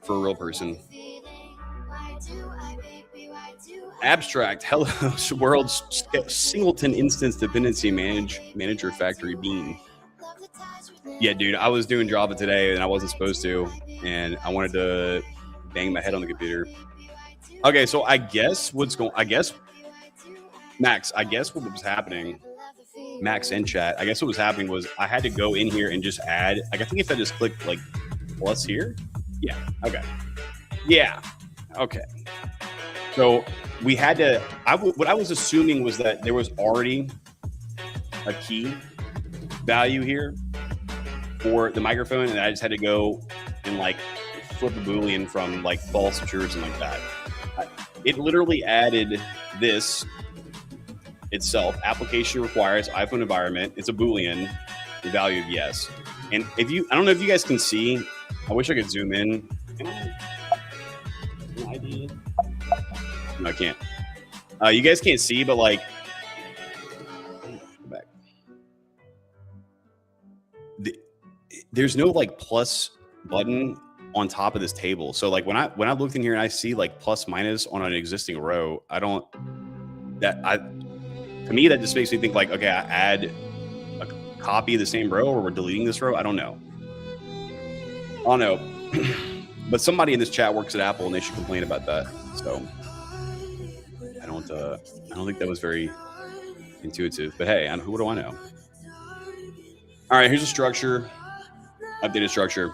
for a real person. Abstract, hello, world's singleton instance dependency manager factory bean. Yeah, dude, I was doing Java today and I wasn't supposed to, and I wanted to bang my head on the computer. Okay, so Max, what was happening, Max in chat, I guess what was happening was I had to go in here and just add, I think if I just click like plus here, yeah, okay. Yeah, okay. So we had to, what I was assuming was that there was already a key value here for the microphone, and I just had to go and like flip a Boolean from like false to true or something like that. It literally added this itself. Application requires iPhone environment. It's a Boolean, the value of yes. And I don't know if you guys can see, I wish I could zoom in. ID. No, I can't. You guys can't see, but like, go back. There's no like plus button on top of this table. So like when I looked in here and I see like plus minus on an existing row, to me that just makes me think like, okay, I add a copy of the same row, or we're deleting this row. I don't know. But somebody in this chat works at Apple, and they should complain about that. So I don't think that was very intuitive. But hey, what do I know? All right, here's a structure, updated structure.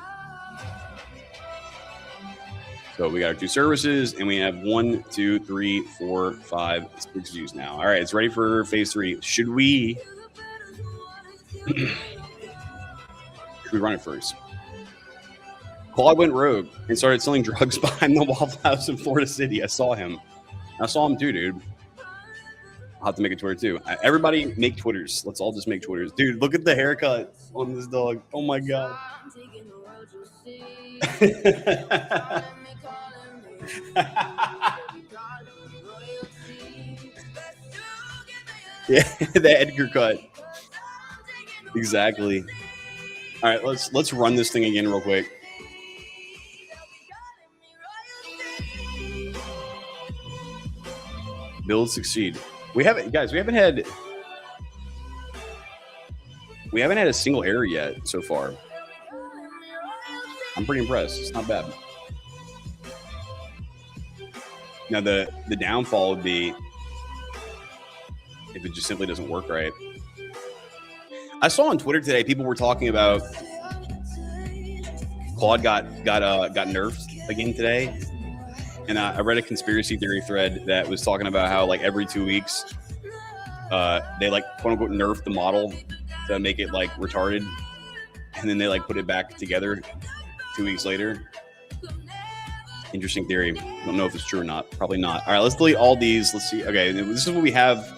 So we got our two services, and we have 1, 2, 3, 4, 5, 6 views now. All right, it's ready for phase 3. Should we run it first? Claude went rogue and started selling drugs behind the Waffle House in Florida City. I saw him too, dude. I'll have to make a Twitter too. Everybody make Twitters. Let's all just make Twitters. Dude, look at the haircut on this dog. Oh my God. Yeah, the Edgar cut. Exactly. All right, let's run this thing again real quick. Build, succeed. We haven't had a single error yet so far. I'm pretty impressed. It's not bad. Now the downfall would be if it just simply doesn't work right. I saw on Twitter today people were talking about Claude got nerfed again today. And I read a conspiracy theory thread that was talking about how like every 2 weeks they like quote unquote nerf the model to make it like retarded. and then they like put it back together 2 weeks later. Interesting theory. Don't know if it's true or not. Probably not. All right, let's delete all these. Let's see. Okay, this is what we have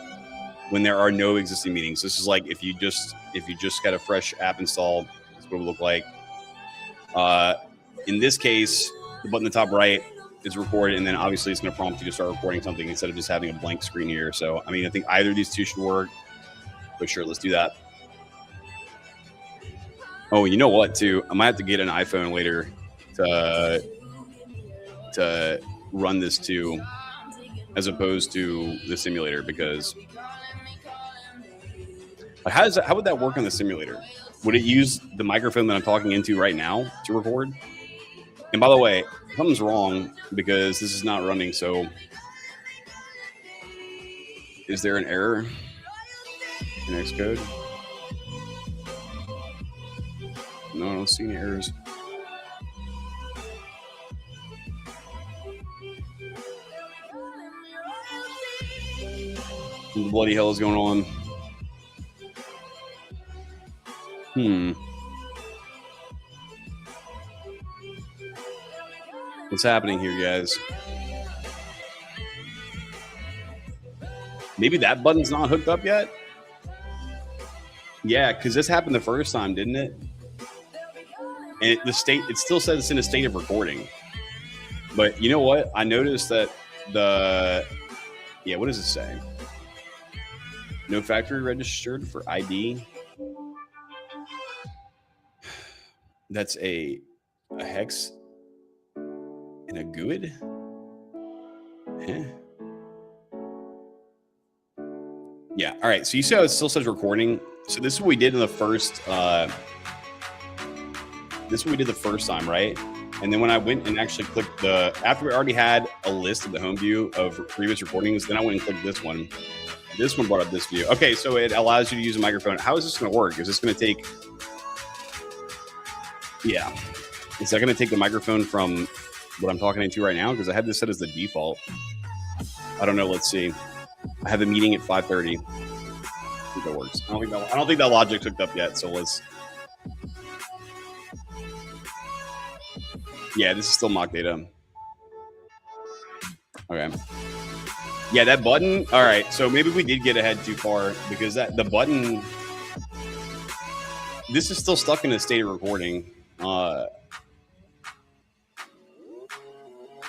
when there are no existing meetings. This is like if you just got a fresh app installed, this is what it would look like. In this case, the button in the top right is record, and then obviously it's going to prompt you to start recording something instead of just having a blank screen here. So, I mean, I think either of these two should work, but sure, let's do that. Oh, you know what, too? I might have to get an iPhone later to run this too, as opposed to the simulator, because like, how would that work on the simulator? Would it use the microphone that I'm talking into right now to record? And by the way, something's wrong because this is not running. So is there an error in Xcode? No, I don't see any errors. What the bloody hell is going on? What's happening here, guys? Maybe that button's not hooked up yet? Yeah, because this happened the first time, didn't it? And it still says it's in a state of recording. But you know what? I noticed that what does it say? No factory registered for ID. That's a hex and a GUID. Huh. Yeah. All right. So you see how it still says recording. So this is what we did in the first. This is what we did the first time, right? And then when I went and actually clicked after we already had a list of the home view of previous recordings, then I went and clicked this one. This one brought up this view. Okay, so it allows you to use a microphone. How is this going to work? Is this going to take? Yeah. Is that going to take the microphone from what I'm talking into right now? Because I had this set as the default. I don't know. Let's see. I have a meeting at 5:30. I think that works. I don't think that logic's hooked up yet. So let's. Yeah, this is still mock data. Okay. Yeah, that button. All right. So maybe we did get ahead too far because the button. This is still stuck in a state of recording.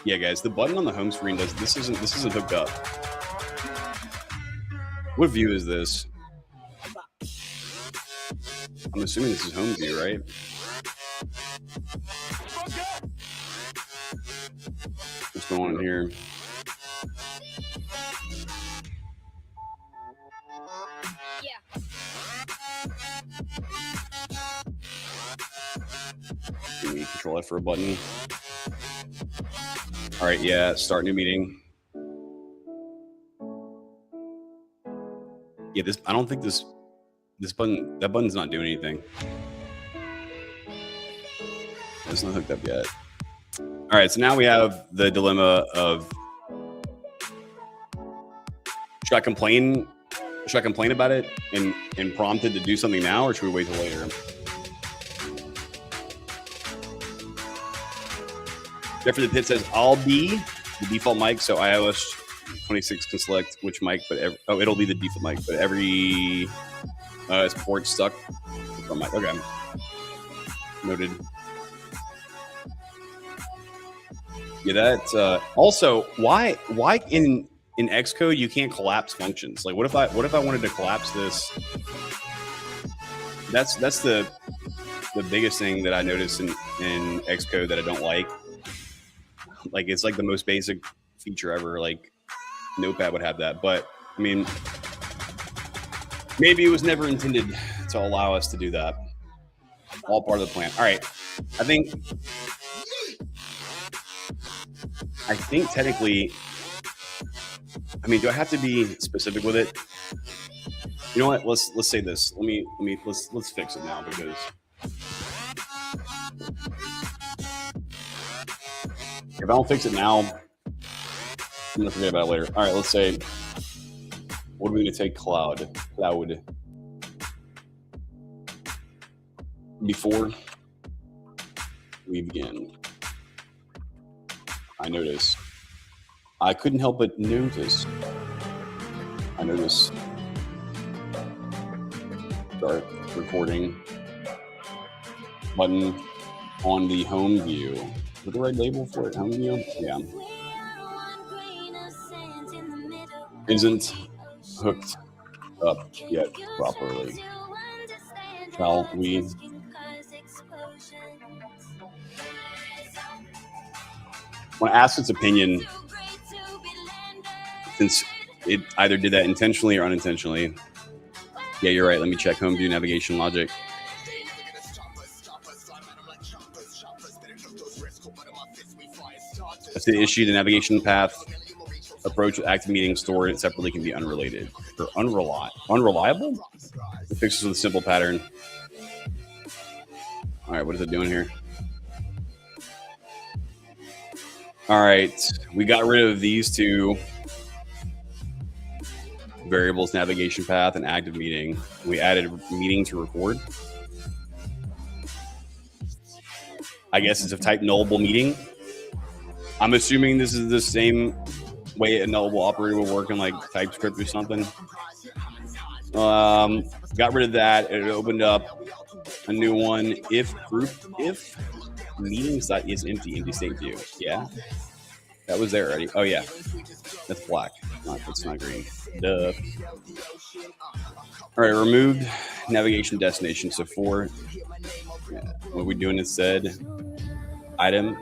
Yeah, guys, the button on the home screen this isn't hooked up. What view is this? I'm assuming this is home view, right? What's going on here? Give me Control F for a button. All right, yeah, start new meeting. Yeah, I don't think this button's not doing anything. It's not hooked up yet. All right, so now we have the dilemma of should I complain about it and prompt it to do something now, or should we wait till later? Jeffrey the Pit says, I'll be the default mic, so iOS 26 can select which mic, but it'll be the default mic, but every port stuck from mic. Okay. Noted. Yeah, that also why in Xcode you can't collapse functions? Like what if I wanted to collapse this? That's the biggest thing that I noticed in Xcode that I don't like. Like it's like the most basic feature ever. Like Notepad would have that, but I mean, maybe it was never intended to allow us to do that. All part of the plan. All right, I think technically, I mean, do I have to be specific with it? You know what? Let's say this. Let's fix it now because. If I don't fix it now, I'm gonna forget about it later. All right, let's say, what are we gonna take? Cloud. before we begin, I couldn't help but notice. Start recording button on the home view. Is the right label for it? Home view? Yeah. Isn't hooked up yet properly. Shall we? When asked its opinion, since it either did that intentionally or unintentionally. Yeah, you're right. Let me check home view navigation logic. That's the issue. The navigation path approach with active meetings stored and separately can be unrelated or unreliable. It fixes with a simple pattern. All right, what is it doing here? All right, we got rid of these two variables, navigation path and active meeting. We added meeting to record. I guess it's a type nullable meeting. I'm assuming this is the same way a nullable operator will work in like TypeScript or something. Got rid of that. It opened up a new one. If meetings is empty state view. Yeah, that was there already. Oh yeah, that's black. It's not green. Duh. All right, removed navigation destination. So for what we're doing instead, item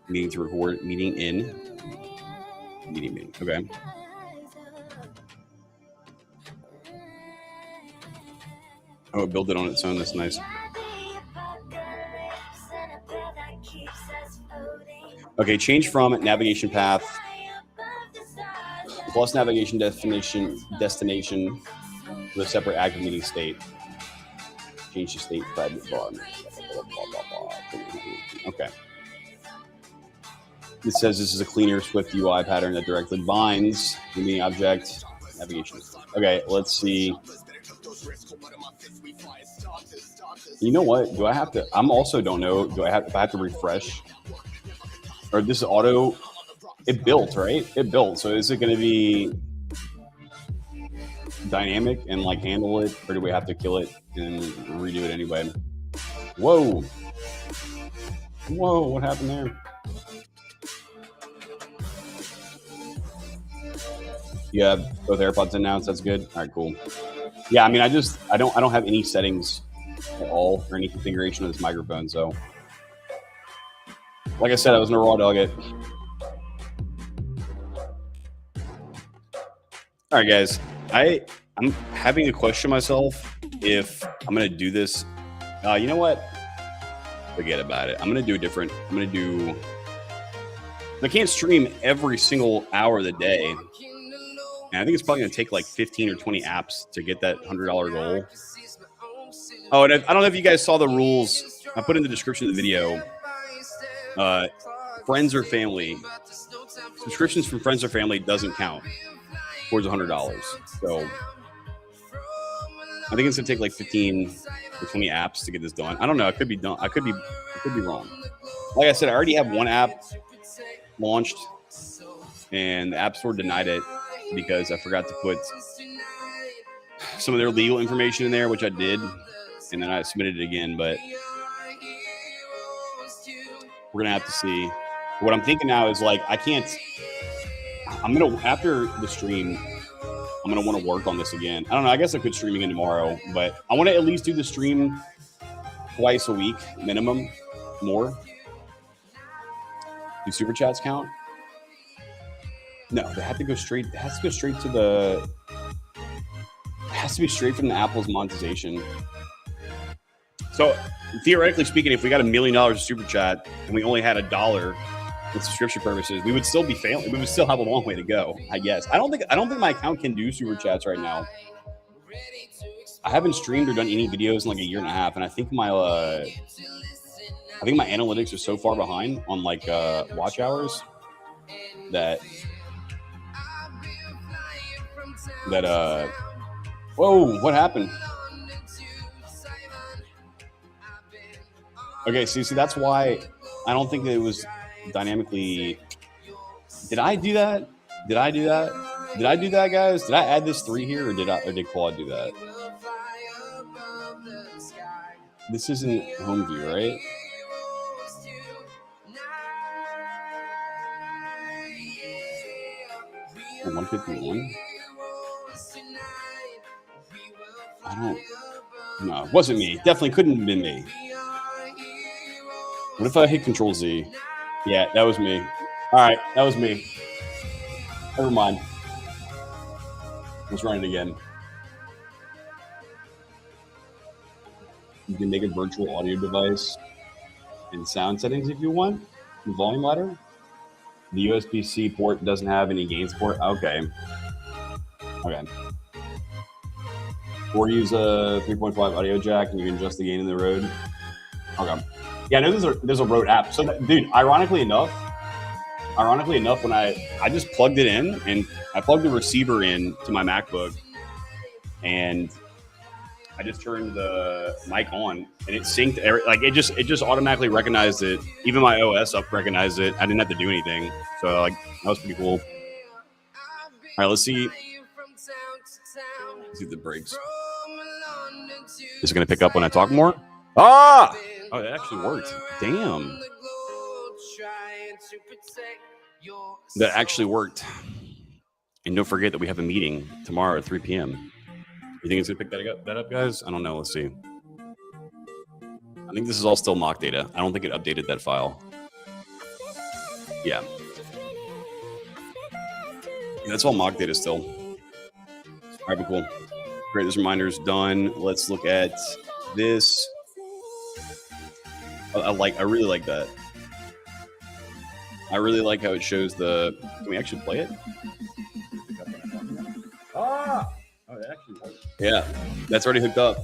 meeting to record, meeting in, meeting. Okay. Oh, it built it on its own. That's nice. Okay, change from navigation path plus navigation destination with a separate active meeting state. Change the state private bar. Okay. It says this is a cleaner Swift UI pattern that directly binds the meeting object navigation. Okay, let's see. You know what? Do I have to? I'm also don't know. Do I have? If I have to refresh, or this is auto? It built, right? It built. So is it going to be dynamic and like handle it, or do we have to kill it and redo it anyway? Whoa! What happened there? You have both AirPods in now, so that's good. All right, cool. Yeah, I mean, I don't have any settings at all or any configuration of this microphone. So, like I said, I was gonna raw dog it. All right, guys. I'm having to question myself if I'm gonna do this. You know what? Forget about it. I'm gonna do a different. I can't stream every single hour of the day. And I think it's probably going to take like 15 or 20 apps to get that $100 goal. Oh, and I don't know if you guys saw the rules. I put in the description of the video. Friends or family. Subscriptions from friends or family doesn't count towards $100. So I think it's going to take like 15 or 20 apps to get this done. I don't know. It could be done. I could be wrong. Like I said, I already have one app launched, and the App Store denied it because I forgot to put some of their legal information in there, which I did, and then I submitted it again. But we're gonna have to see. What I'm thinking now is like after the stream, I'm gonna want to work on this again. I don't know. I guess I could stream again tomorrow, but I want to at least do the stream twice a week minimum, more. Do super chats count? No, they have to go straight. It has to go straight to the. It has to be straight from the Apple's monetization. So theoretically speaking, if we got $1 million of super chat and we only had $1 in subscription purposes, we would still be failing. We would still have a long way to go, I guess. I don't think my account can do super chats right now. I haven't streamed or done any videos in like a year and a half, and I think my analytics are so far behind on like watch hours that whoa, what happened? Okay, see, that's why I don't think that it was dynamically. Did I do that? Did I do that? Did I do that, guys? Did I add this 3 here, or did Claude do that? This isn't home view, right? 151. I don't. No, it wasn't me. Definitely couldn't have been me. What if I hit Control Z? Yeah, that was me. All right, that was me. Never mind. Let's run it again. You can make a virtual audio device in sound settings if you want. The volume ladder. The USB-C port doesn't have any gain support. Okay. Or use a 3.5 audio jack and you can adjust the gain in the Rode. Okay. Yeah, I know there's a Rode app. So, dude, ironically enough, when I just plugged it in and I plugged the receiver in to my MacBook and I just turned the mic on and it synced. It just automatically recognized it. Even my OS up recognized it. I didn't have to do anything. So that was pretty cool. All right, let's see. Let's see if the brakes. Is it going to pick up when I talk more? Ah! Oh, that actually worked. Damn. That actually worked. And don't forget that we have a meeting tomorrow at 3 p.m. You think it's going to pick that up, guys? I don't know. Let's see. I think this is all still mock data. I don't think it updated that file. Yeah. That's all mock data still. All right, but cool. Great. This reminder's done. Let's look at this. I really like that. I really like how it shows the. Can we actually play it? Ah! Oh, that actually works. Yeah, that's already hooked up.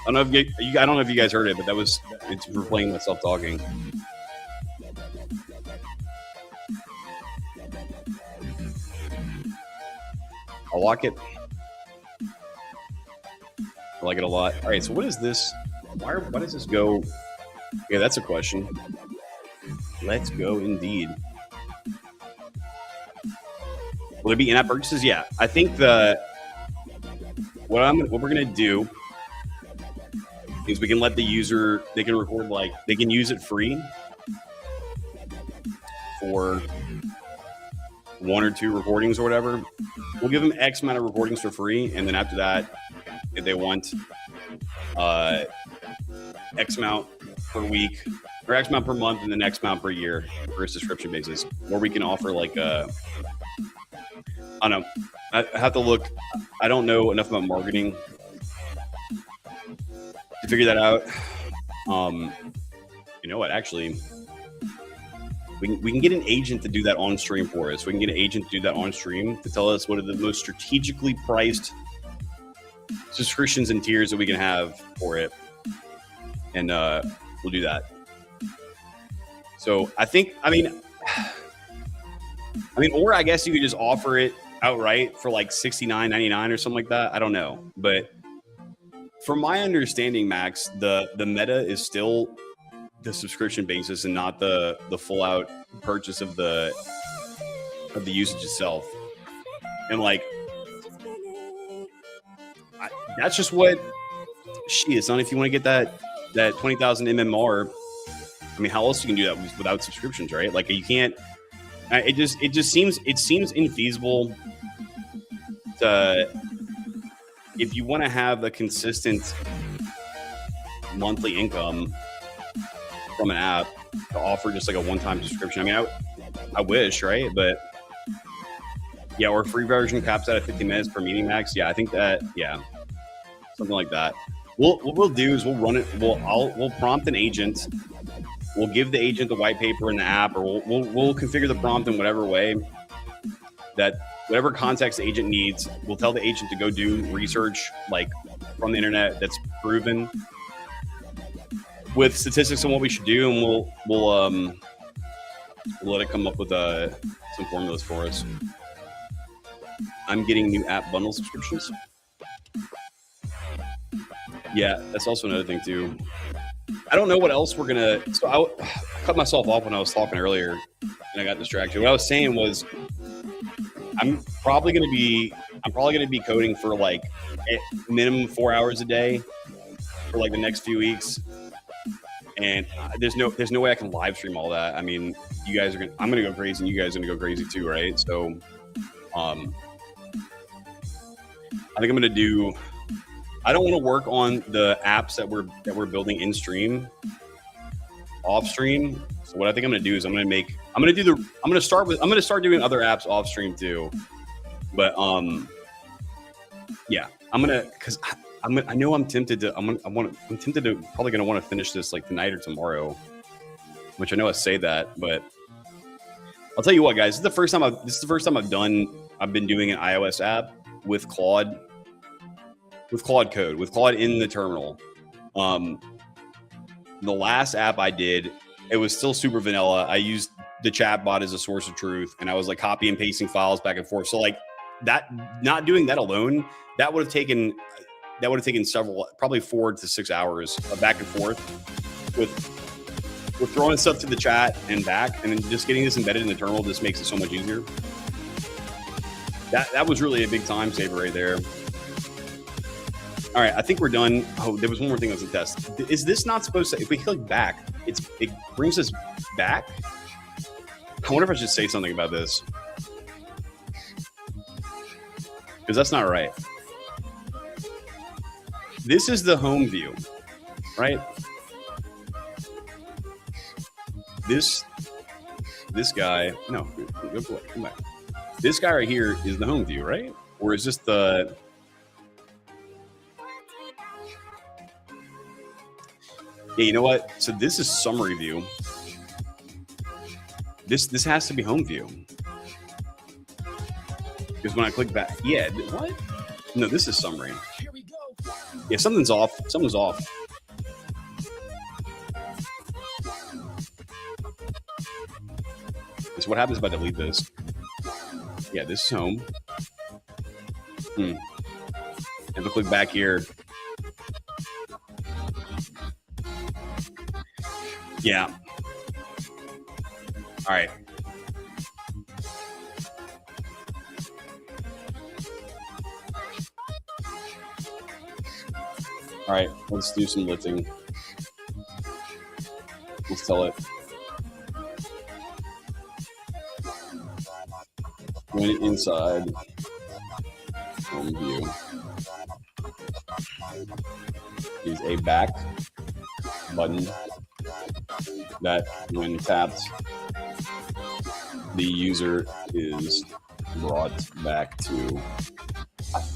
I don't know if you guys heard it, but it's for playing myself talking. I'll lock it. I like it a lot. All right, so what is this? Why does this go? Yeah, that's a question. Let's go indeed. Will there be in-app purchases? Yeah, I think what we're gonna do is we can let the user, they can record, they can use it free for 1 or 2 recordings or whatever. We'll give them X amount of recordings for free, and then after that, if they want X amount per week or X amount per month and then X amount per year for a subscription basis, or we can offer I don't know. I have to look. I don't know enough about marketing to figure that out. You know what? Actually, we can get an agent to do that on stream for us. We can get an agent to do that on stream to tell us what are the most strategically priced subscriptions and tiers that we can have for it, and we'll do that. So I mean, or I guess you could just offer it outright for like $69.99 or something like that. I don't know, but from my understanding, Max, the meta is still the subscription basis and not the full out purchase of the usage itself. And that's just what it's not. If you want to get that 20,000 MMR, I mean, how else you can do that without subscriptions, right? Like you can't. It just seems infeasible to, if you want to have a consistent monthly income from an app, to offer just like a one-time subscription. I mean, I wish, right? But yeah, or free version caps out at 50 minutes per meeting max. Yeah, I think that, yeah, something like that. What we'll do is we'll run it. We'll prompt an agent. We'll give the agent the white paper in the app, or we'll configure the prompt in whatever way that whatever context the agent needs. We'll tell the agent to go do research from the internet that's proven with statistics on what we should do, and we'll let it come up with some formulas for us. I'm getting new app bundle subscriptions. Yeah, that's also another thing too. I don't know what else we're gonna. So I cut myself off when I was talking earlier, and I got distracted. What I was saying was, I'm probably gonna be coding for like minimum 4 hours a day for like the next few weeks, and there's no way I can live stream all that. I mean, I'm gonna go crazy, and you guys are gonna go crazy too, right? So, I think I'm gonna do. I don't want to work on the apps that we're building in stream, off stream. So what I think I'm gonna do is I'm gonna start doing other apps off stream too. But yeah, because I know I'm tempted to probably gonna want to finish this like tonight or tomorrow, which I know I say that, but I'll tell you what, guys, this is the first time I've been doing an iOS app with Claude. With Claude Code, with Claude in the terminal. The last app I did, it was still super vanilla. I used the chat bot as a source of truth, and I was like copy and pasting files back and forth. So like that, not doing that alone, that would have taken several, probably 4 to 6 hours of back and forth with throwing stuff to the chat and back, and then just getting this embedded in the terminal just makes it so much easier. That was really a big time saver right there. All right, I think we're done. Oh, there was one more thing I was going to test. Is this not supposed to, if we click back, it brings us back? I wonder if I should say something about this. Because that's not right. This is the home view, right? This guy, no, come back. This guy right here is the home view, right? Or is this the... Yeah, you know what? So this is summary view. This has to be home view. Because when I click back, yeah, what? No, this is summary. Yeah, something's off. Something's off. So what happens if I delete this? Yeah, this is home. If I click back here, yeah. All right. All right, let's do some lifting. Let's tell it. When inside home view is a back button that when tapped, the user is brought back to,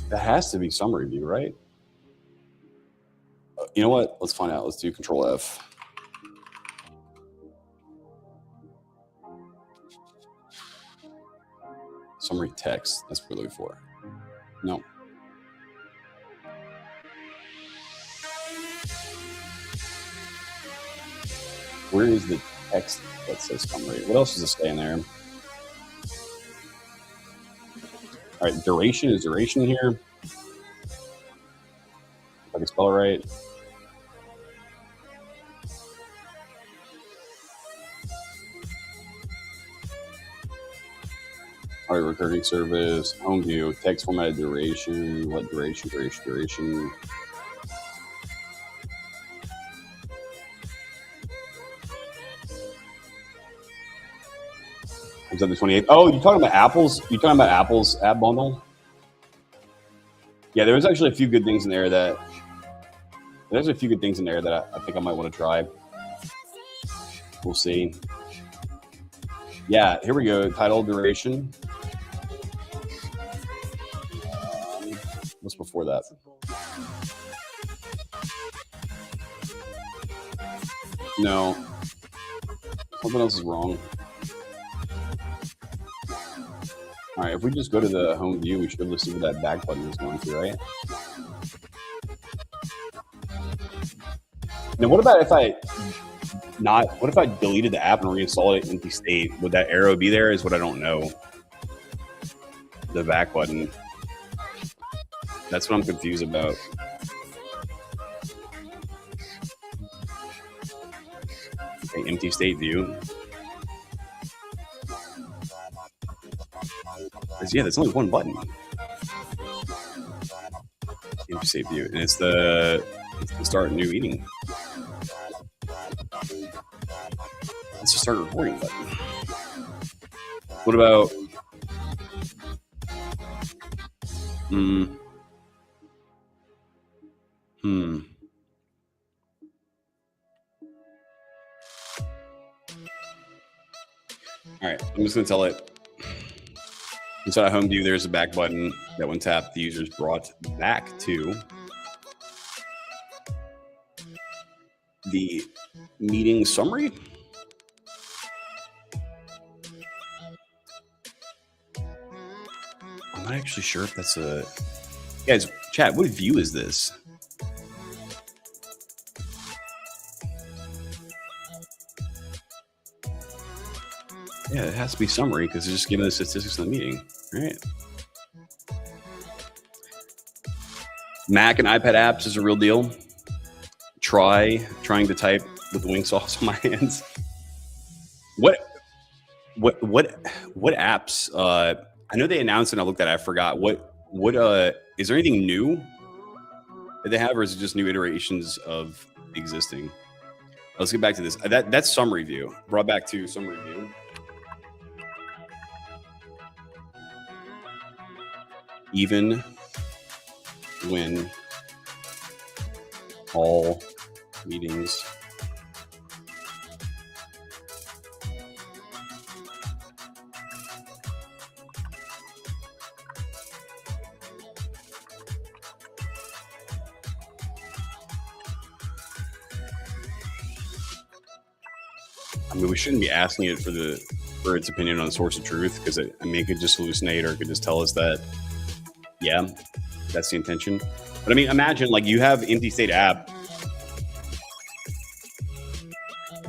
that has to be summary view, right? You know what? Let's find out. Let's do Control F. Summary text. That's what we're looking for. No. Where is the text that says summary? What else does it say in there? All right, duration. Is duration here? If I can spell it right. All right, recurring service, home view, text formatted duration, what duration. Is that the 28th? Oh, you're talking about Apple's? You're talking about Apple's app bundle? Yeah, there's actually a few good things in there that I think I might want to try. We'll see. Yeah, here we go. Title, duration. What's before that? No. Something else is wrong. All right, if we just go to the home view, we should be able to see where that back button is going to, right? Now, what about if I deleted the app and reinstalled it in empty state? Would that arrow be there? Is what I don't know. The back button. That's what I'm confused about. Okay, empty state view. Yeah, there's only one button. Empty state view, and it's the start new meeting. Let's just start recording button. What about? All right, I'm just gonna tell it. Inside of home view, there's a back button that when tapped, the user is brought back to the meeting summary. I'm not actually sure if that's a... Guys, chat, what view is this? Yeah, it has to be summary because it's just giving the statistics of the meeting, right? Mac and iPad apps is a real deal. Trying to type with the wing sauce on my hands. What apps? I know they announced it and I looked at it, I forgot. What is there anything new that they have, or is it just new iterations of existing? Let's get back to this. That's summary view. Brought back to summary view. Even when all meetings I mean, we shouldn't be asking it for its opinion on the source of truth, because it could just hallucinate, or it could just tell us that, yeah, that's the intention. But I mean, imagine like you have empty state app,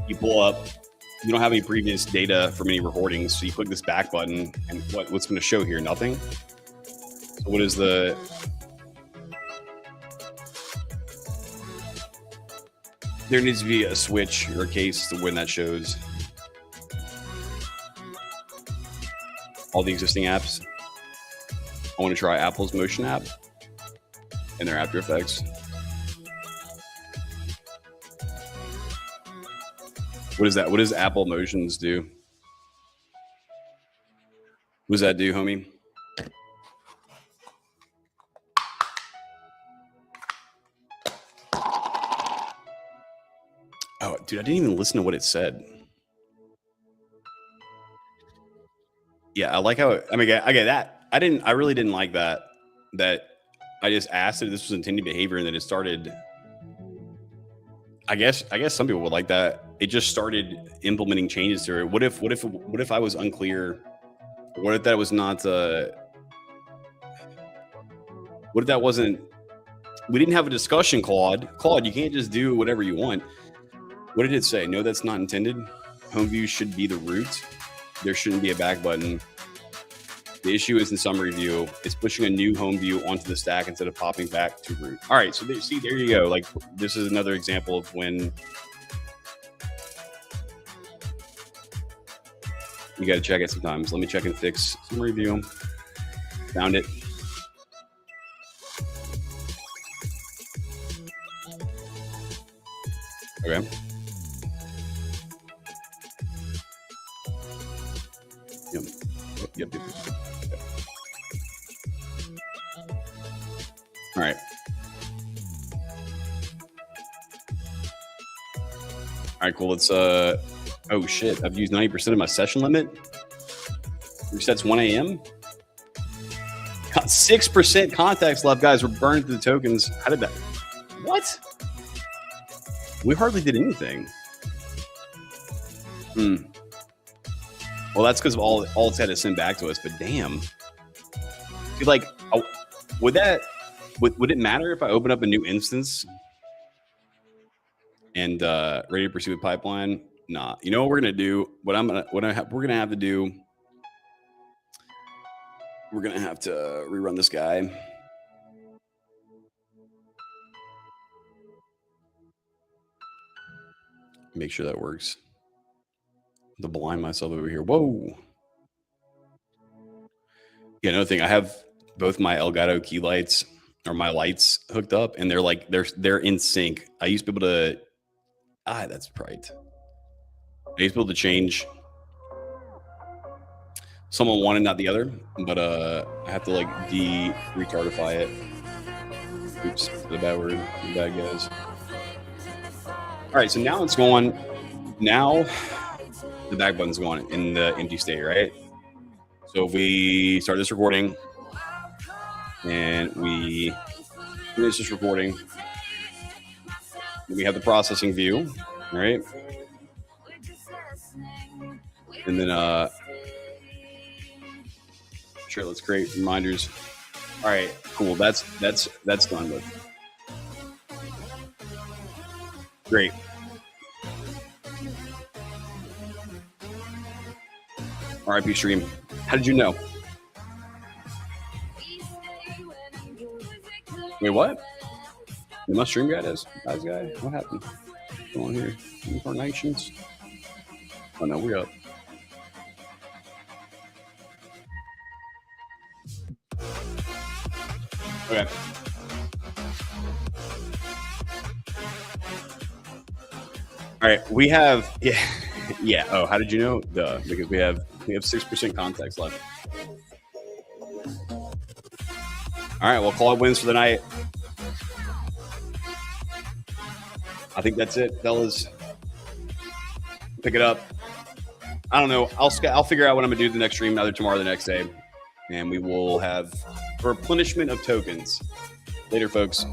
you pull up, you don't have any previous data from any recordings, so you click this back button, and what's going to show here? Nothing. So what is the... There needs to be a switch or a case to when that shows all the existing apps. I want to try Apple's Motion app and their After Effects. What is that? What does Apple Motions do? What does that do, homie? Oh, dude, I didn't even listen to what it said. Yeah, I like how I get that. I really didn't like that I just asked if this was intended behavior, and then it started. I guess some people would like that. It just started implementing changes to it. What if I was unclear? What if that was not what if that wasn't... We didn't have a discussion, Claude. Claude, you can't just do whatever you want. What did it say? No, that's not intended. Home view should be the root. There shouldn't be a back button. The issue is in summary view. It's pushing a new home view onto the stack instead of popping back to root. All right, so there you go. Like, this is another example of when you got to check it sometimes. Let me check and fix summary view. Found it. Okay. Yep. All right. All right, cool. Let's oh shit. I've used 90% of my session limit. Resets 1 a.m. Got 6% contacts left, guys. We're burning through the tokens. How did that? What? We hardly did anything. Well, that's because of all it's had to send back to us. But damn, dude, like, would it matter if I open up a new instance and ready to pursue a pipeline? Nah. You know what we're gonna do? We're gonna have to do. We're gonna have to rerun this guy. Make sure that works. to blind myself over here. Whoa. Yeah, another thing, I have both my Elgato key lights or my lights hooked up, and they're in sync. I used to be able to that's right. I used to be able to change someone one and not the other, but I have to like retardify it. Oops, the bad word, the bad guys. All right, so now it's going. Now the back button's going in the empty state, right? So if we start this recording and we finish this recording, we have the processing view, right? And then sure, let's create reminders. All right, cool. That's done with. Great. RIP stream. How did you know? Wait, what? My stream guy is? Guys, guy? What happened? What's going on here? Incarnations? Oh no, we're up. Okay. All right, we have yeah. Oh, how did you know? Duh, because we have 6% context left. All right, well, call it wins for the night. I think that's it, fellas. Pick it up. I don't know. I'll figure out what I'm gonna do the next stream, either tomorrow or the next day, and we will have a replenishment of tokens. Later, folks.